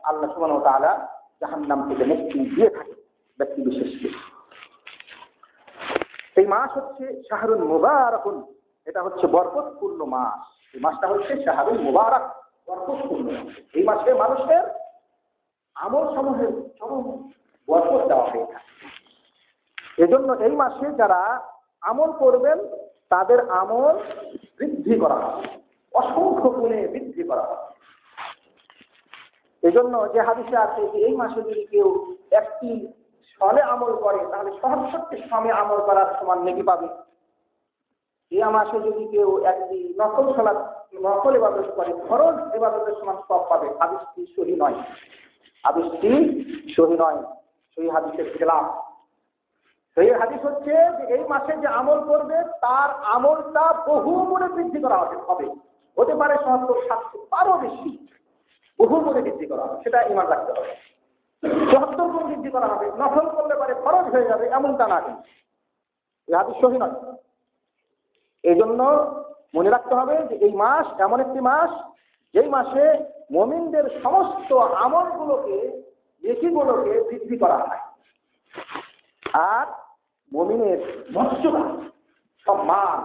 আল্লাহ সুবহানাহু ওয়া তাআলা জাহান্নাম থেকে মুক্তি দিয়ে থাকে ব্যক্তি বিশেষকে। এই মাস হচ্ছে শাহরুল মুবারাকুন, এটা হচ্ছে বরকতপূর্ণ মাস। এই মাসটা হচ্ছে শাহরুল মুবারাক, বরকতপূর্ণ। এই মাসে মানুষের আমল সমূহের চরম বরকত দেওয়া হয়ে থাকে। এজন্য এই মাসে যারা আমল করবেন তাদের আমল বৃদ্ধি করা হবে, অসংখ্য গুণে বৃদ্ধি করা হবে। এজন্য যে হাদিসে আছে যে এই মাসে যদি কেউ একটি সলে আমল করে তাহলে 67 সলে আমল করার সমান নেকি পাবে। এই মাসে যদি কেউ একটি নফল সালাত, নফল ইবাদত করে ফরজ ইবাদতের সমান সওয়াব পাবে। হাদিসটি সহিহ নয়, হাদিসটি সহিহ নয়, সহিহ হাদিসের খেলাফ। সেই হাদিস হচ্ছে যে এই মাসে যে আমল করবে তার আমলটা বহু গুণে বৃদ্ধি করা হবে, হতে পারে 70, 70 তারও বেশি, বহু গুণে বৃদ্ধি করা হবে। সেটা ঈমান রাখতে হবে। 74 গুণ বৃদ্ধি করা হবে, নফল করলে পারে ফরজ হয়ে যাবে, এমনটা না। এই হাদিস সহিহ নয়। এই জন্য মনে রাখতে হবে যে এই মাস এমন একটি মাস যেই মাসে মুমিনদের সমস্ত আমলগুলোকে, নেকিগুলোকে বৃদ্ধি করা হয়, আর মুমিনের মর্যাদা, সম্মান,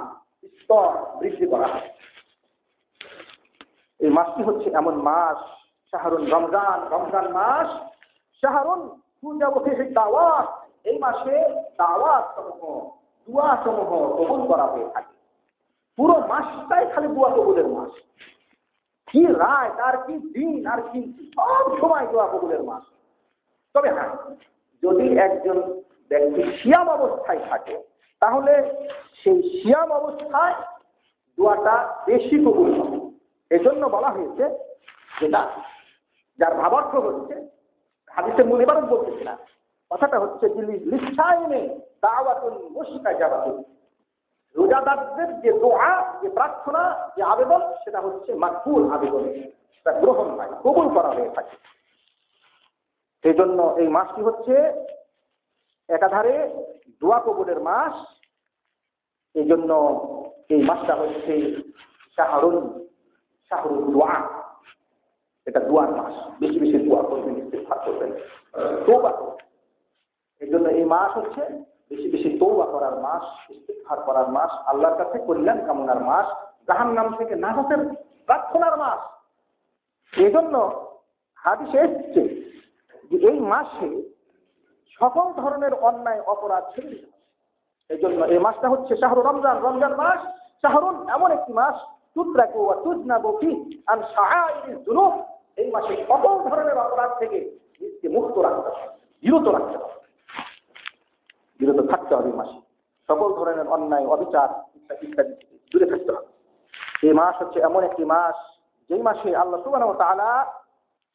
স্তর বৃদ্ধি করা হয়। এই মাসটি হচ্ছে এমন মাস শাহরুন রমজান, রমজান মাস শাহরুন তুজাবু ফিহি দাওয়াত, এই মাসে দাওয়াত সমূহ, দুআ সমূহ কবুল করা হয়ে থাকে। পুরো মাসটাই খালি দোয়া কবুলের মাস। কি রায়, তার কি দিন, আর কি সব সময় দোয়া কবুলের মাস। তবে হ্যাঁ, যদি একজন ব্যক্তি সিয়াম অবস্থায় থাকে তাহলে সেই সিয়াম অবস্থায় দোয়াটা বেশি কবুল হবে। এজন্য বলা হয়েছে যেটা যার ভাবার্থ হচ্ছে, হাদিসের মূল ইবারত বলতেছি না, কথাটা হচ্ছে লিসাইনে দাওয়াতুন মুস্তাজাবাতুন, রোজাদারদের যে দোয়া, যে প্রার্থনা, যে আবেদন, সেটা হচ্ছে মাকবুল আবেদন, সেটা গ্রহণ হয়, কবুল করা হয়ে থাকে। সেই জন্য এই মাসটি হচ্ছে একাধারে দোয়া কবুলের মাস। এই জন্য এই মাসটা হচ্ছে শাহরুল দোয়া, এটা দোয়ার মাস। বেশি বেশি দোয়া করবেন, ইস্তিগফার করবেন, তওবা করবেন। এই জন্য এই মাস হচ্ছে বেশি বেশি তওবা করার মাস, ইস্তিগফার করার মাস, আল্লাহর কাছে কল্যাণ কামনার মাস, জাহান্নাম থেকে নাজাতের প্রার্থনার মাস। এই জন্য হাদিসে এসেছে যে এই মাসে সকল ধরনের অন্যায় অপরাধ ছেড়ে দিতে হবে। এই জন্য এই মাসটা হচ্ছে শাহরু রমজান, রমজান মাস। শাহরুন এমন একটি মাস, তুতরাকু ওয়া তুজনাবু ফিহি আন শাআইরিজ যুনুব। এই মাসে সকল ধরনের অপরাধ থেকে নিজেকে মুক্ত রাখতে হবে, বিরত রাখতে হবে, বিরত থাকতে হবে। এই মাসে সকল ধরনের অন্যায়, অবিচার ইত্যাদি থেকে দূরে থাকতে হবে। এই মাস হচ্ছে এমন একটি মাস যেই মাসে আল্লাহ সুবহানাহু ওয়া তাআলা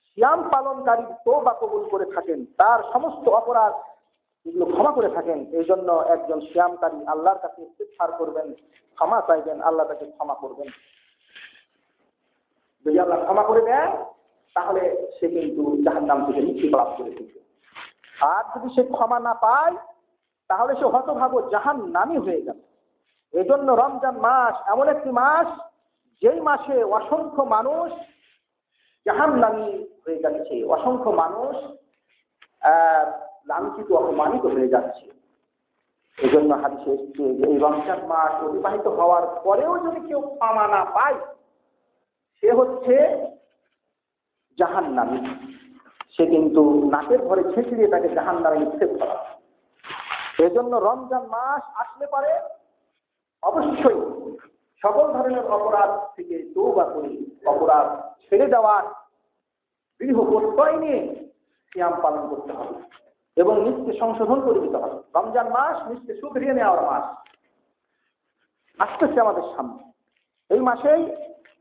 সিয়াম পালনকারীর তওবা কবুল করে থাকেন, তার সমস্ত অপরাধ এগুলো ক্ষমা করে থাকেন। এই জন্য একজন সিয়ামকারী আল্লাহর কাছে ইস্তিগফার করবেন, ক্ষমা চাইবেন, আল্লাহ তাকে ক্ষমা করবেন। যদি আল্লাহ ক্ষমা করে দেন তাহলে সে কিন্তু জাহান্নাম থেকে মুক্তি লাভ করে থাকবে। আর যদি সে ক্ষমা না পায় তাহলে সে হতভাগ্য জাহান্নামী হয়ে যাবে। এই জন্য রমজান মাস এমন একটি মাস যেই মাসে অসংখ্য মানুষ জাহান্নামী হয়ে যাচ্ছে, অসংখ্য মানুষ লাঞ্ছিত অপমানিত হয়ে যাচ্ছে। এই জন্য হাদিসে এসেছে যে এই রমজান মাস অতিবাহিত হওয়ার পরেও যদি কেউ ক্ষমা না পায় সে হচ্ছে জাহান্নামী, সে কিন্তু নাকের ভরে ছেঁচে দিয়ে তাকে জাহান্নামে নিক্ষেপ করা। এই জন্য রমজান মাস আসলে পরে অবশ্যই সকল ধরনের অপরাধ থেকে তওবা করে অপরাধ ছেড়ে দেওয়ার দৃঢ় প্রত্যয় নিয়ে সিয়াম পালন করতে হবে এবং নিজকে সংশোধন করে দিতে হবে। রমজান মাস নিজকে শুধরিয়ে নেওয়ার মাস আসতেছে আমাদের সামনে। এই মাসেই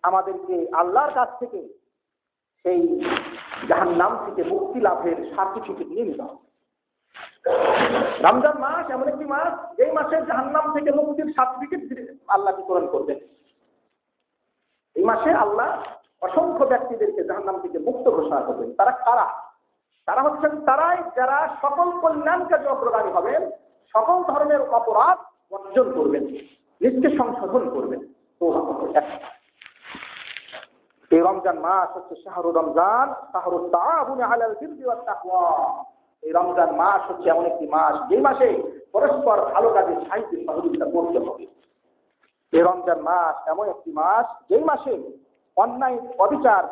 আমাদেরকে আল্লাহর কাছ থেকে সেই জাহান্নাম থেকে মুক্তি লাভের সার্টিফিকেট নিয়ে নিতে হবে। রমজান মাস এমন একটি মাস যেই মাসে জাহান্নাম থেকে মুক্তির সার্টিফিকেট আল্লাহ বিতরণ করবেন। এই মাসে আল্লাহ অসংখ্য ব্যক্তিদেরকে জাহান্নাম থেকে মুক্ত ঘোষণা করবেন। তারা কারা? তারা হচ্ছেন তারাই যারা সকল কল্যাণ কাজে অগ্রগামী হবেন, সকল ধরনের অপরাধ বর্জন করবেন, নিজকে সংশোধন করবেন। এই রমজান মাস হচ্ছে শাহরু রমজান, শাহরু তাআবুনি আলাল বিররি ওয়াত তাকওয়া। এই রমজান মাস হচ্ছে এমন একটি মাস যেই মাসে পরস্পর ভালো কাজে সাহায্য সহযোগিতা করতে হবে। এই রমজান মাস এমন একটি মাস যেই মাসে অন্যায়, অবিচার,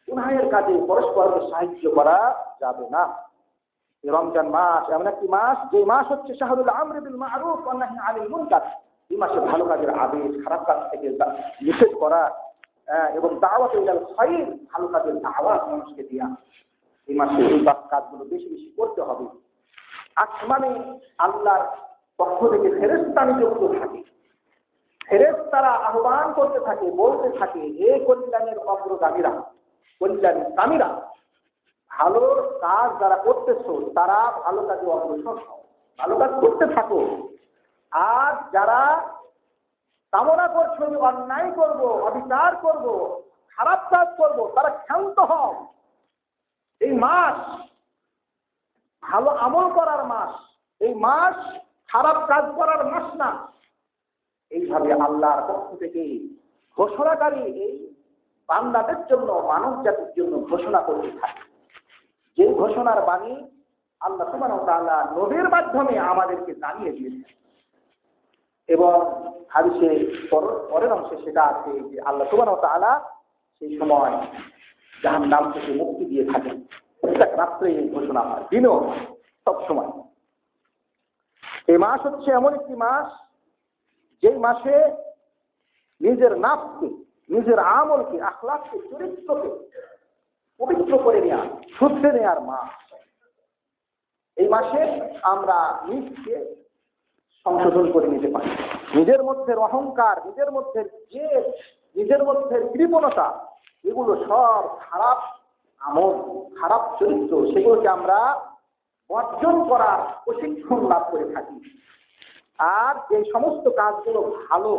গুনাহের কাজে পরস্পরকে সাহায্য করা যাবে না। এই রমজান মাস এমন একটি মাস যেই মাস হচ্ছে শাহরুল আমরি বিল মা'রুফ ওয়ান নাহyi আনিল মুনকার। এই মাসে ভালো কাজের আদেশ, খারাপ কাজ থেকে নিষেধ করা এবং দাওয়াত ইলাল খায়র, ভালো কাজের দাওয়াত মানুষকে দেয়া। এই মাসে এই কাজগুলো বেশি বেশি করতে হবে। আসমানে আল্লাহর পক্ষ থেকে ফেরেশতা নিযুক্ত থাকে, ফেরেশতারা আহ্বান করতে থাকে, বলতে থাকে, হে কল্যাণের অগ্রগামীরা, কল্যাণী কামীরা, ভালো কাজ যারা করতেছো তারা ভালো কাজে অগ্রসর হও, ভালো কাজ করতে থাকো। আর যারা কামনা করছো যে অন্যায় করবো, অবিচার করবো, খারাপ কাজ করবো, তারা ক্ষান্ত হও। এই মাস ভালো আমল করার মাস, এই মাস খারাপ কাজ করার মাস না। এইভাবে আল্লাহর পক্ষ থেকে ঘোষণাকারী এই বান্দাদের জন্য, মানব জাতির জন্য ঘোষণা করতে থাকে। যে ঘোষণার বাণী আল্লাহ সুবহানাহু ওয়া তাআলা নবীর মাধ্যমে আমাদেরকে জানিয়ে দিয়েছেন। এবং হাদিসে পরের অংশে সেটা আছে যে আল্লাহ সুবহানাহু ওয়া তাআলা সেই সময় জাহান্নাম থেকে মুক্তি দিয়ে থাকেন। প্রত্যেক রাত্রে এই ঘোষণা হয়, দিনও সব সময়। এই মাস হচ্ছে এমন একটি মাস যেই মাসে নিজের নাফসকে, নিজের আমলকে, আখলাককে, চরিত্রকে পবিত্র করে নেওয়া, শুদ্ধে নেওয়ার মাস। এই মাসে আমরা নিজকে সংশোধন করে নিতে পারি। নিজের মধ্যে অহংকার, নিজের মধ্যে জেদ, নিজের মধ্যে কৃপণতা, এগুলো সব খারাপ আমল, খারাপ চরিত্র, সেগুলোকে আমরা বর্জন করার প্রশিক্ষণ লাভ করে থাকি। আর যে সমস্ত কাজগুলো ভালো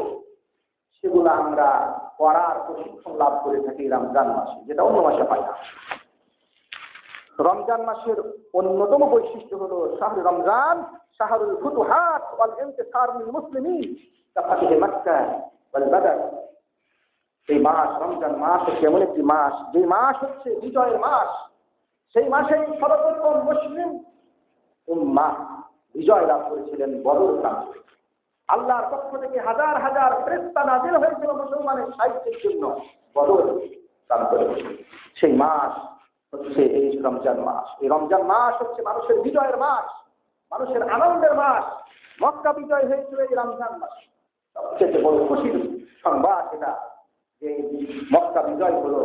সেগুলো আমরা করার প্রশিক্ষণ লাভ করে থাকি রমজান মাসে, যেটা অন্য মাসে পাই না। রমজান মাসের অন্যতম বৈশিষ্ট্য হলো শাহরুল রমজান শাহরুল ফুতুহাত ওয়াল ইনতিসার লিল মুসলিমিন কাফাতিহি মক্কা ওয়াল বদর। এই মাস, রমজান মাস হচ্ছে এমন একটি মাস যে মাস হচ্ছে বিজয়ের মাস। সেই মাসেই সর্বপ্রথম মুসলিম উম্মাহ বিজয় লাভ করেছিলেন বদর প্রান্তরে। আল্লাহর পক্ষ থেকে হাজার হাজার ফেরেশতা নাযিল হয়েছিল মুসলমানের সাহিত্যের জন্য বদর প্রান্তরে। সেই মাস হচ্ছে এই রমজান মাস। এই রমজান মাস হচ্ছে মানুষের বিজয়ের মাস, মানুষের আনন্দের মাস। মক্কা বিজয় হয়েছিল এই রমজান মাস। সবচেয়ে বড় খুশির সংবাদ এটা যে মক্কা বিজয় হলো।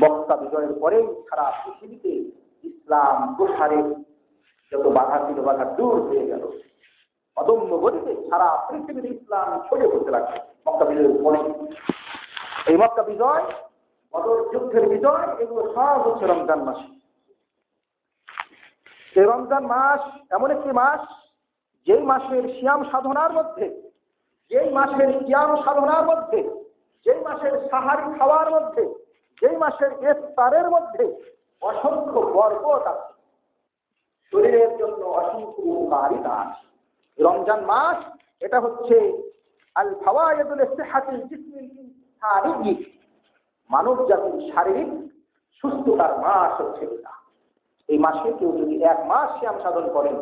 মক্কা বিজয়ের পরেই সারা পৃথিবীতে ইসলাম প্রসারের যত বাধা ছিল বাধা দূর হয়ে গেল। অদম্য গতিতে সারা পৃথিবীর ইসলাম ছড়িয়ে পড়তে লাগলো মক্কা বিজয়ের পরে। এই মক্কা বিজয়, বদর যুদ্ধের বিজয়, এগুলো সব হচ্ছে রমজান মাস। এই রমজান মাস এমন একটি মাস যেই মাসের সিয়াম সাধনার মধ্যে, যেই মাসের সিয়াম সাধনার মধ্যে, যেই মাসের সাহারি খাওয়ার মধ্যে, যেই মাসের ইফতারের মধ্যে অসংখ্য বরকত আছে, শরীরের জন্য অসংখ্য উপকারিতা আছে। রমজান মাস এটা হচ্ছে আল ফাওয়ায়েদুল ইসতিহাতিল জিসমিল ইনসানি, মানব জাতির শারীরিক সুস্থতার মাস হচ্ছে এটা। এই মাসে কেউ যদি এক মাস সিয়াম সাধন করেন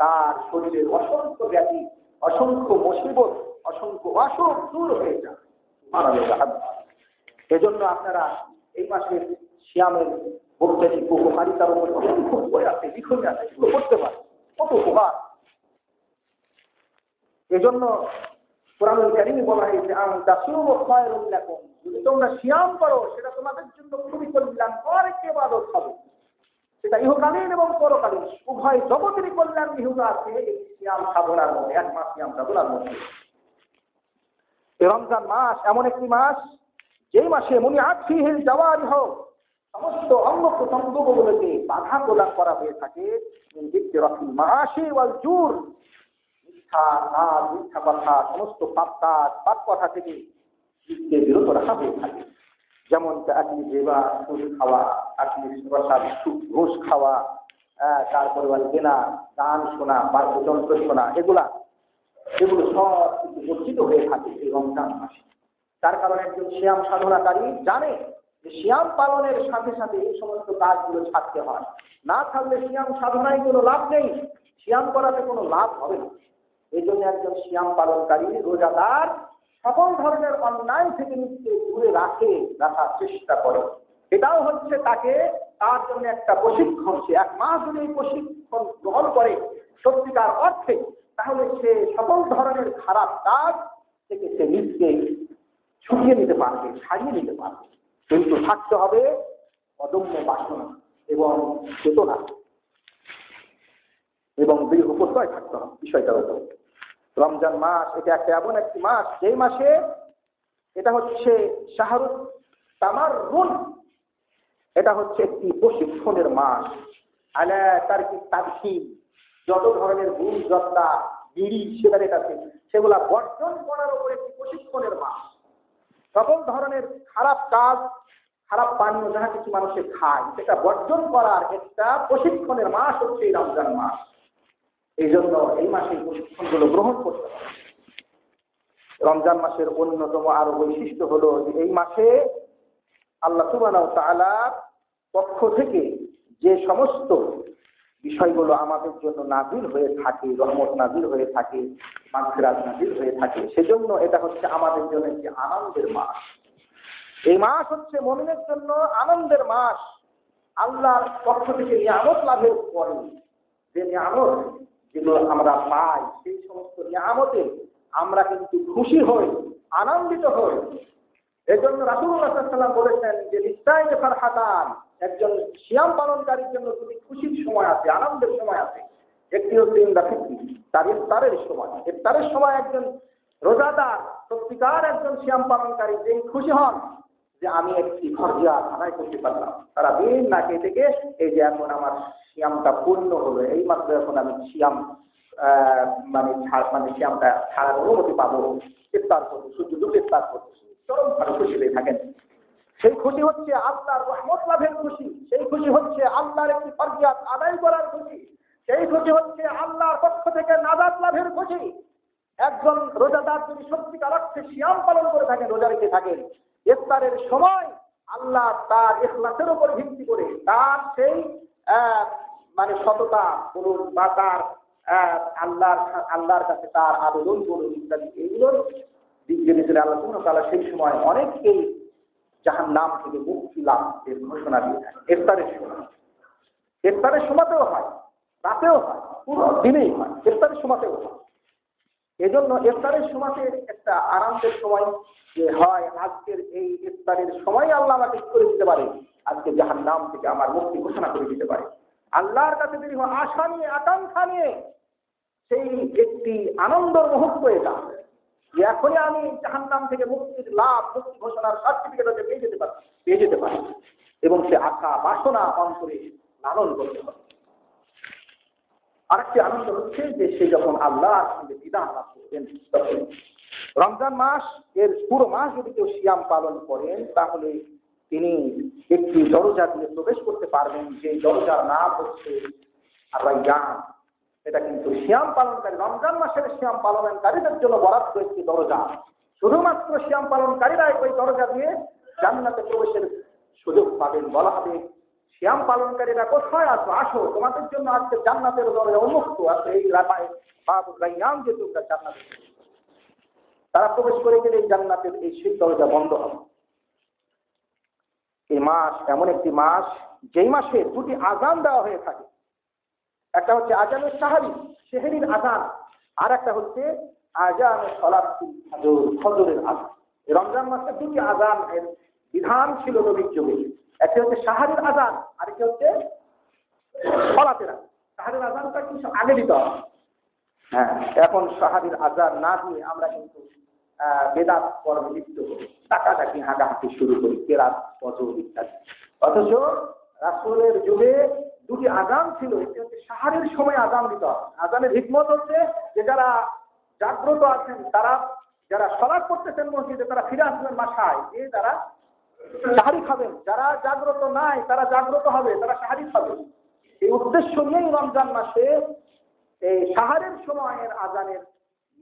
তার শরীরের অসংখ্য ব্যাধি, অসংখ্য মুসিবত, অসংখ্য অসুখ দূর হয়ে যায়। এজন্য আপনারা এই মাসের সিয়ামের বৈজ্ঞানিক উপকারিতার উপর অসংখ্য বই আছে, লিখনে আছে, এগুলো করতে পারে, কত উপকার। এজন্য কোরআনুল কারীমে বলা হয়েছে আন তাসুমু খায়রুল লাকুম, যদি তোমরা সিয়াম করো সেটা তোমাদের জন্য খুবই কল্যাণকর একটি ইবাদত হবে। সেটা ইহকালীন এবং পরকালীন উভয় জগতেরই কল্যাণ নিহিত আছে এই সিয়াম সাধনার মধ্যে, এক মাস সিয়াম সাধনার মধ্যে। এই রমজান মাস এমন একটি মাস যেই মাসে মুনিআত ফীহিল জাওয়ারিহ, সমস্ত অঙ্গ প্রত্যঙ্গগুলোকে বাধা প্রদান করা হয়ে থাকে। মিন যিকরিল মাআশি ওয়াল জুর, মিথ্যা কাজ, মিথ্যা কথা, সমস্ত পাপ কাজ, পাপ কথা থেকে নিজেকে বিরত রাখা হয়ে থাকে। যেমন আকলি রিবা, সুদ খাওয়া, আকলি প্রসাদ, ঘুষ খাওয়া, তারপরে জেনা, গান শোনা, বাদ্যযন্ত্র শোনা, এগুলো সব বর্জিত হয়ে থাকে এই রমজান মাসে। তার কারণে একজন সিয়াম সাধনাকারী জানে যে সিয়াম পালনের সাথে সাথে এই সমস্ত কাজগুলো ছাড়তে হয়। না থাকলে সিয়াম সাধনায় কোনো লাভ নেই, সিয়াম করাতে কোনো লাভ হবে না। এই জন্য একজন সিয়াম পালনকারী রোজাদার সকল ধরনের অন্যায় থেকে নিজেকে দূরে রাখার চেষ্টা করে। এটাও হচ্ছে তার জন্য একটা প্রশিক্ষণ। সে এক মাস যদি এই প্রশিক্ষণ গ্রহণ করে সত্যিকার অর্থে, তাহলে সে সকল ধরনের খারাপ কাজ থেকে সে নিজেকে ছুটিয়ে নিতে পারবে, ছাড়িয়ে নিতে পারবে। কিন্তু থাকতে হবে অদম্য বাসনা এবং চেতনা এবং দৃঢ় প্রত্যয় থাকতে হবে বিষয়টার উপর। রমজান মাস এটা একটা এমন একটি মাস যেই মাসে এটা হচ্ছে শাহরুত তামাররুন, এটা হচ্ছে একটি প্রশিক্ষণের মাস। আলা তারকি তাদখিন, যত ধরনের ভুল জত্তা, বিড়ি, সিগারেট আছে সেগুলা বর্জন করার উপর একটি প্রশিক্ষণের মাস। সকল ধরনের খারাপ কাজ, খারাপ পানীয় যাহা কিছু মানুষে খায় সেটা বর্জন করার একটা প্রশিক্ষণের মাস হচ্ছে এই রমজান মাস। এই জন্য এই মাসে প্রশিক্ষণগুলো গ্রহণ করতে হবে। রমজান মাসের অন্যতম আরো বৈশিষ্ট্য হলো যে এই মাসে আল্লাহ সুবহানাহু ওয়া তাআলার পক্ষ থেকে যে সমস্ত বিষয়গুলো আমাদের জন্য নাজিল হয়ে থাকে, রহমত নাজিল হয়ে থাকে, মাগফিরাত নাজিল হয়ে থাকে, সেজন্য এটা হচ্ছে আমাদের জন্য একটি আনন্দের মাস। এই মাস হচ্ছে মুমিনের জন্য আনন্দের মাস। আল্লাহর পক্ষ থেকে নিয়ামত লাভের পরে যে নিয়ামত যেগুলো আমরা পাই, সেই সমস্ত নিয়ামতে আমরা কিন্তু খুশি হই, আনন্দিত হই। এজন্য রাসূলুল্লাহ সাল্লাল্লাহু আলাইহি ওয়াসাল্লাম বলেছেন যে লিসাইয়ে ফারহাতান, একজন সিয়াম পালনকারীর জন্য দুটি খুশির সময় আছে, আনন্দের সময় আছে। একটি হচ্ছে ইফতারের সময়। ইফতারের সময় একজন রোজাদার, সত্যিকার একজন সিয়াম পালনকারী যে খুশি হন যে আমি একটি ফরজিয়াত আদায় করতে পারলাম, তারা দিন না খেয়ে থেকে এই যে এখন আমার সিয়ামটা পূর্ণ হলো, এই মাত্র এখন আমি সিয়াম সিয়ামটা ছাড়ার অনুমতি পাবো, ইফতার করবো, সূর্য ডুবে ইফতার করবো, চরম ভালো খুশি হয়ে থাকেন। সেই খুশি হচ্ছে আল্লাহর রহমত লাভের খুশি, সেই খুশি হচ্ছে আল্লাহর একটি ফরজিয়াত আদায় করার খুশি, সেই খুশি হচ্ছে আল্লাহর পক্ষ থেকে নাজাত লাভের খুশি। একজন রোজাদার যদি সত্যিকার অর্থে সিয়াম পালন করে থাকেন, রোজা রেখে থাকেন, ইফতারের সময় আল্লাহ তার ইখলাসের উপর ভিত্তি করে তার সেই মানে সততা বলুন বা তার আল্লাহর কাছে তার আবেদন বলুন ইত্যাদি এগুলোর দিক দিয়ে আল্লাহ সুবহানাহু ওয়া তাআলা সেই সময় অনেককেই জাহান্নাম থেকে মুক্তি লাভের ঘোষণা দিয়ে থাকে। ইফতারের সময়তেও হয়, রাতেও হয়, পুরো দিনেই হয়, ইফতারের সময়তেও হয়। এজন্য ইফতারের সময়তে একটা আরামের সময় যে হয়, আজকের এই ইফতারের সময় আল্লাহ আমাকে করে দিতে পারে, আজকে জাহান্নাম থেকে আমার মুক্তি ঘোষণা করে দিতে পারে। আল্লাহর কাছে যদি আশা নিয়ে আকাঙ্ক্ষা নিয়ে সেই একটি আনন্দের মুহূর্ত এটা যে এখনই আমি জাহান্নাম থেকে মুক্তির লাভ, মুক্তি ঘোষণার সার্টিফিকেট পেয়ে যেতে পারি এবং সে আশা বাসনা অন্তরে লালন করতে হবে। আরেকটি আনন্দ হচ্ছে যে সে যখন আল্লাহর সঙ্গে বিধান লাভ করবেন, তখন রমজান মাস এর পুরো মাস যদি কেউ সিয়াম পালন করেন তাহলে তিনি একটি দরজা দিয়ে প্রবেশ করতে পারবেন, যে দরজার নাম হচ্ছে আর-রায়্যান। এটা কিন্তু সিয়াম পালনকারী, রমজান মাসের সিয়াম পালনকারীদের জন্য বরাদ্দ একটি দরজা। শুধুমাত্র সিয়াম পালনকারীরাই ওই দরজা দিয়ে জান্নাতে প্রবেশের সুযোগ পাবেন। বলা হবে, সিয়াম পালনকারীরা কোথায় আছো? আসো, তোমাদের জন্য আজকে জান্নাতের দরজা উন্মুক্ত আছে। এই আর-রায়্যান যে তোমরা জান্নাতে, তারা প্রবেশ করে গেলে এই জান্নাতের এই সেই দরজা বন্ধ হবে। এই মাস এমন একটি মাস যেই মাসে দুটি আযান দেওয়া হয়ে থাকে। একটা হচ্ছে আজানে সাহারি, সেহরির আযান, আর একটা হচ্ছে আজানে সালাতুল ফজরের আযান। রমজান মাসে দুটি আযানের বিধান ছিল নবীর যুগে। একটা হচ্ছে সাহারির আযান, আর একটা হচ্ছে সালাতের আযান। সাহারির আযানটা কিছু আগে দিতে হবে। হ্যাঁ, এখন সাহারির আযান না দিয়ে আমরা কিন্তু বেদাত কর্মে লিপ্ত করি, টাকাটাকি হাঁটাহাঁটি শুরু করি, কেরাত, ফজর ইত্যাদি। অথচ রাসূলের যুগে দুটি আযান ছিল। একটি হচ্ছে সাহারির সময় আযান দিতে হবে। আযানের হিকমত হচ্ছে যে যারা জাগ্রত আছেন, তারা যারা সালাত করতেছেন মসজিদে, তারা ফিরে আসবেন বাসায়, যে তারা সাহারি খাবেন। যারা জাগ্রত নাই তারা জাগ্রত হবে, তারা সাহারি খাবে। এই উদ্দেশ্য নিয়েই রমজান মাসে এই সাহারের সময়ের আযানের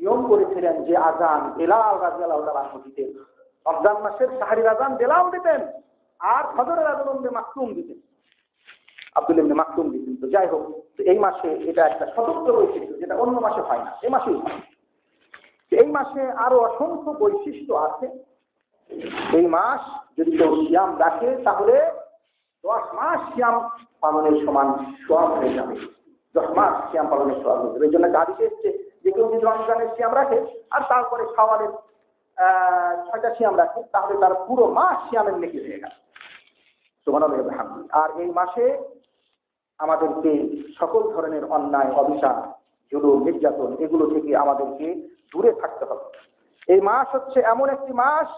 নিয়ম করেছিলেন, যে আযান বেলাল রাদিয়াল্লাহু তাআলা আনহু দিতেন। রমজান মাসের সাহারির আযান বেলাল দিতেন, আর ফজরের আযান ইবনে মাকতুম দিতেন, আব্দুল্লাহ ইবনে মাকতুম দিতেন। তো যাই হোক, এই মাসে এটা একটা স্বতন্ত্র বৈশিষ্ট্য, যেটা অন্য মাসে হয় না, এই মাসেই হয়। এই মাসে আরো অসংখ্য বৈশিষ্ট্য আছে। এই মাস যদি কেউ সিয়াম রাখে তাহলে 10 মাস সিয়াম পালনের সমান সওয়াব হয়ে যাবে। 10 মাস সিয়াম পালনের সওয়াব হয়ে যাবে। এই জন্য হাদিসে এসেছে যে কেউ যদি রমজানের সিয়াম রাখে আর তারপরে শাওয়ালের 6টা সিয়াম রাখে, তাহলে তার পুরো মাস সিয়ামের নেকি হয়ে গেল। সুবহানাল্লাহ ওয়া বিহামদিহি। আর এই মাসে আমাদেরকে সকল ধরনের অন্যায়, অবিচার, জুলুম, নির্যাতন এগুলো থেকে আমাদেরকে দূরে থাকতে হবে। এই মাস হচ্ছে এমন একটি মাস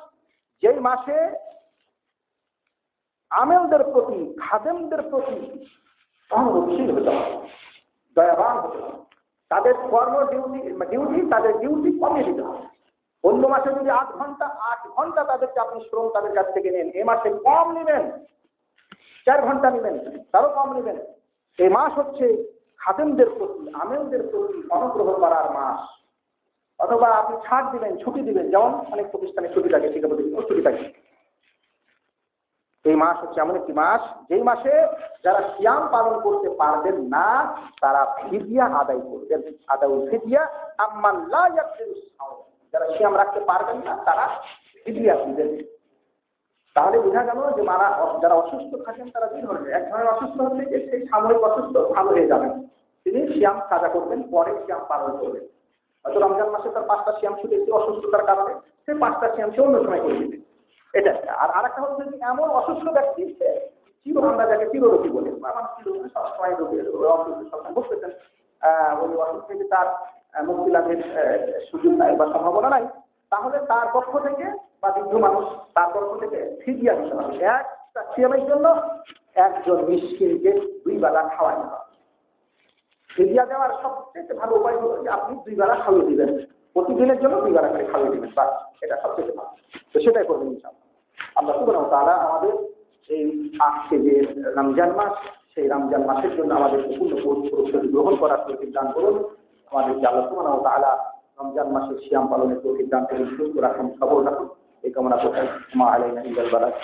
যেই মাসে আমেলদের প্রতি, খাদেমদের প্রতি সহনশীল হতে হবে, দয়াবান হতে হবে। তাদের কর্ম ডিউটি তাদের ডিউটি কমিয়ে দিতে হবে। অন্য মাসে যদি 8 ঘন্টা তাদেরকে আপনি শ্রম তাদের কাছ থেকে নেন, এই মাসে কম নেবেন, 4 ঘন্টা নেবেন, তারও কম নেবেন। এই মাস হচ্ছে খাদেমদের প্রতি, আমেলদের প্রতি অনুগ্রহ করার মাস। অথবা আপনি ছাড় দিবেন, ছুটি দিবেন, যেমন অনেক প্রতিষ্ঠানে ছুটি থাকে, শিক্ষাপ্রতিষ্ঠানে ছুটি থাকে। এই মাস হচ্ছে এমন একটি মাস যেই মাসে যারা সিয়াম পালন করতে পারবেন না তারা ফিদিয়া আদায় করবেন। আদাউল ফিদিয়া আম্মান লা ইয়াকদিরুস সাওম। যারা সিয়াম রাখতে পারবেন না তারা ফিদিয়া দিবেন। তাহলে বোঝা গেল যে যারা অসুস্থ থাকেন তারা দুই ধরনের। এক ধরনের অসুস্থ হলে যে সেই সাময়িক অসুস্থ ভালো হয়ে যাবেন, তিনি সিয়াম কাজা করবেন, পরে সিয়াম পালন করবেন। হয়তো রমজান মাসে তার 5টা সিয়াম ছুটেছে অসুস্থতার কারণে, সেই 5টা সিয়াম সে অন্য সময় করে দিবেন। এটা একটা। আর আরেকটা হচ্ছে যে এমন অসুস্থ ব্যক্তি, সে আমরা যাকে চিররোগী বলি, আমার চিররোগী সবসময় রোগী, অসুস্থ সবসময় ভুগতেছেন, ওই অসুস্থ থেকে তার মুক্তি লাভের সুযোগ নাই বা সম্ভাবনা নাই, তাহলে তার পক্ষ থেকে বা বৃদ্ধ মানুষ তার পক্ষ থেকে ফিদিয়া দিতে হবে। একটা সিয়ামের জন্য একজন মিসকিনকে 2 বেলা খাওয়ানো হবে। ফিদিয়া দেওয়ার সবচেয়ে ভালো উপায় হলো যে আপনি 2 বেলা খাইয়ে দিবেন, প্রতিদিনের জন্য 2 বেলা করে খাইয়ে দিবেন, বাস, এটা সবচেয়ে ভালো। তো সেটাই করবেন ইনশাআল্লাহ। আল্লাহ সুবহানাহু ওয়া তাআলা আমাদের এই আজকে যে রমজান মাস, সেই রমজান মাসের জন্য আমাদের পূর্ণ প্রস্তুতি গ্রহণ করার তৌফিক দান করুন। আমাদেরকে আল্লাহ সুবহানাহু ওয়া তাআলা রমজান মাসের সিয়াম পালনের তৌফিক দান করুন, সুস্থ রাখুন, সবল রাখুন। এই কামনা করছি। মা আলাইনা ইল্লাল বালাগ।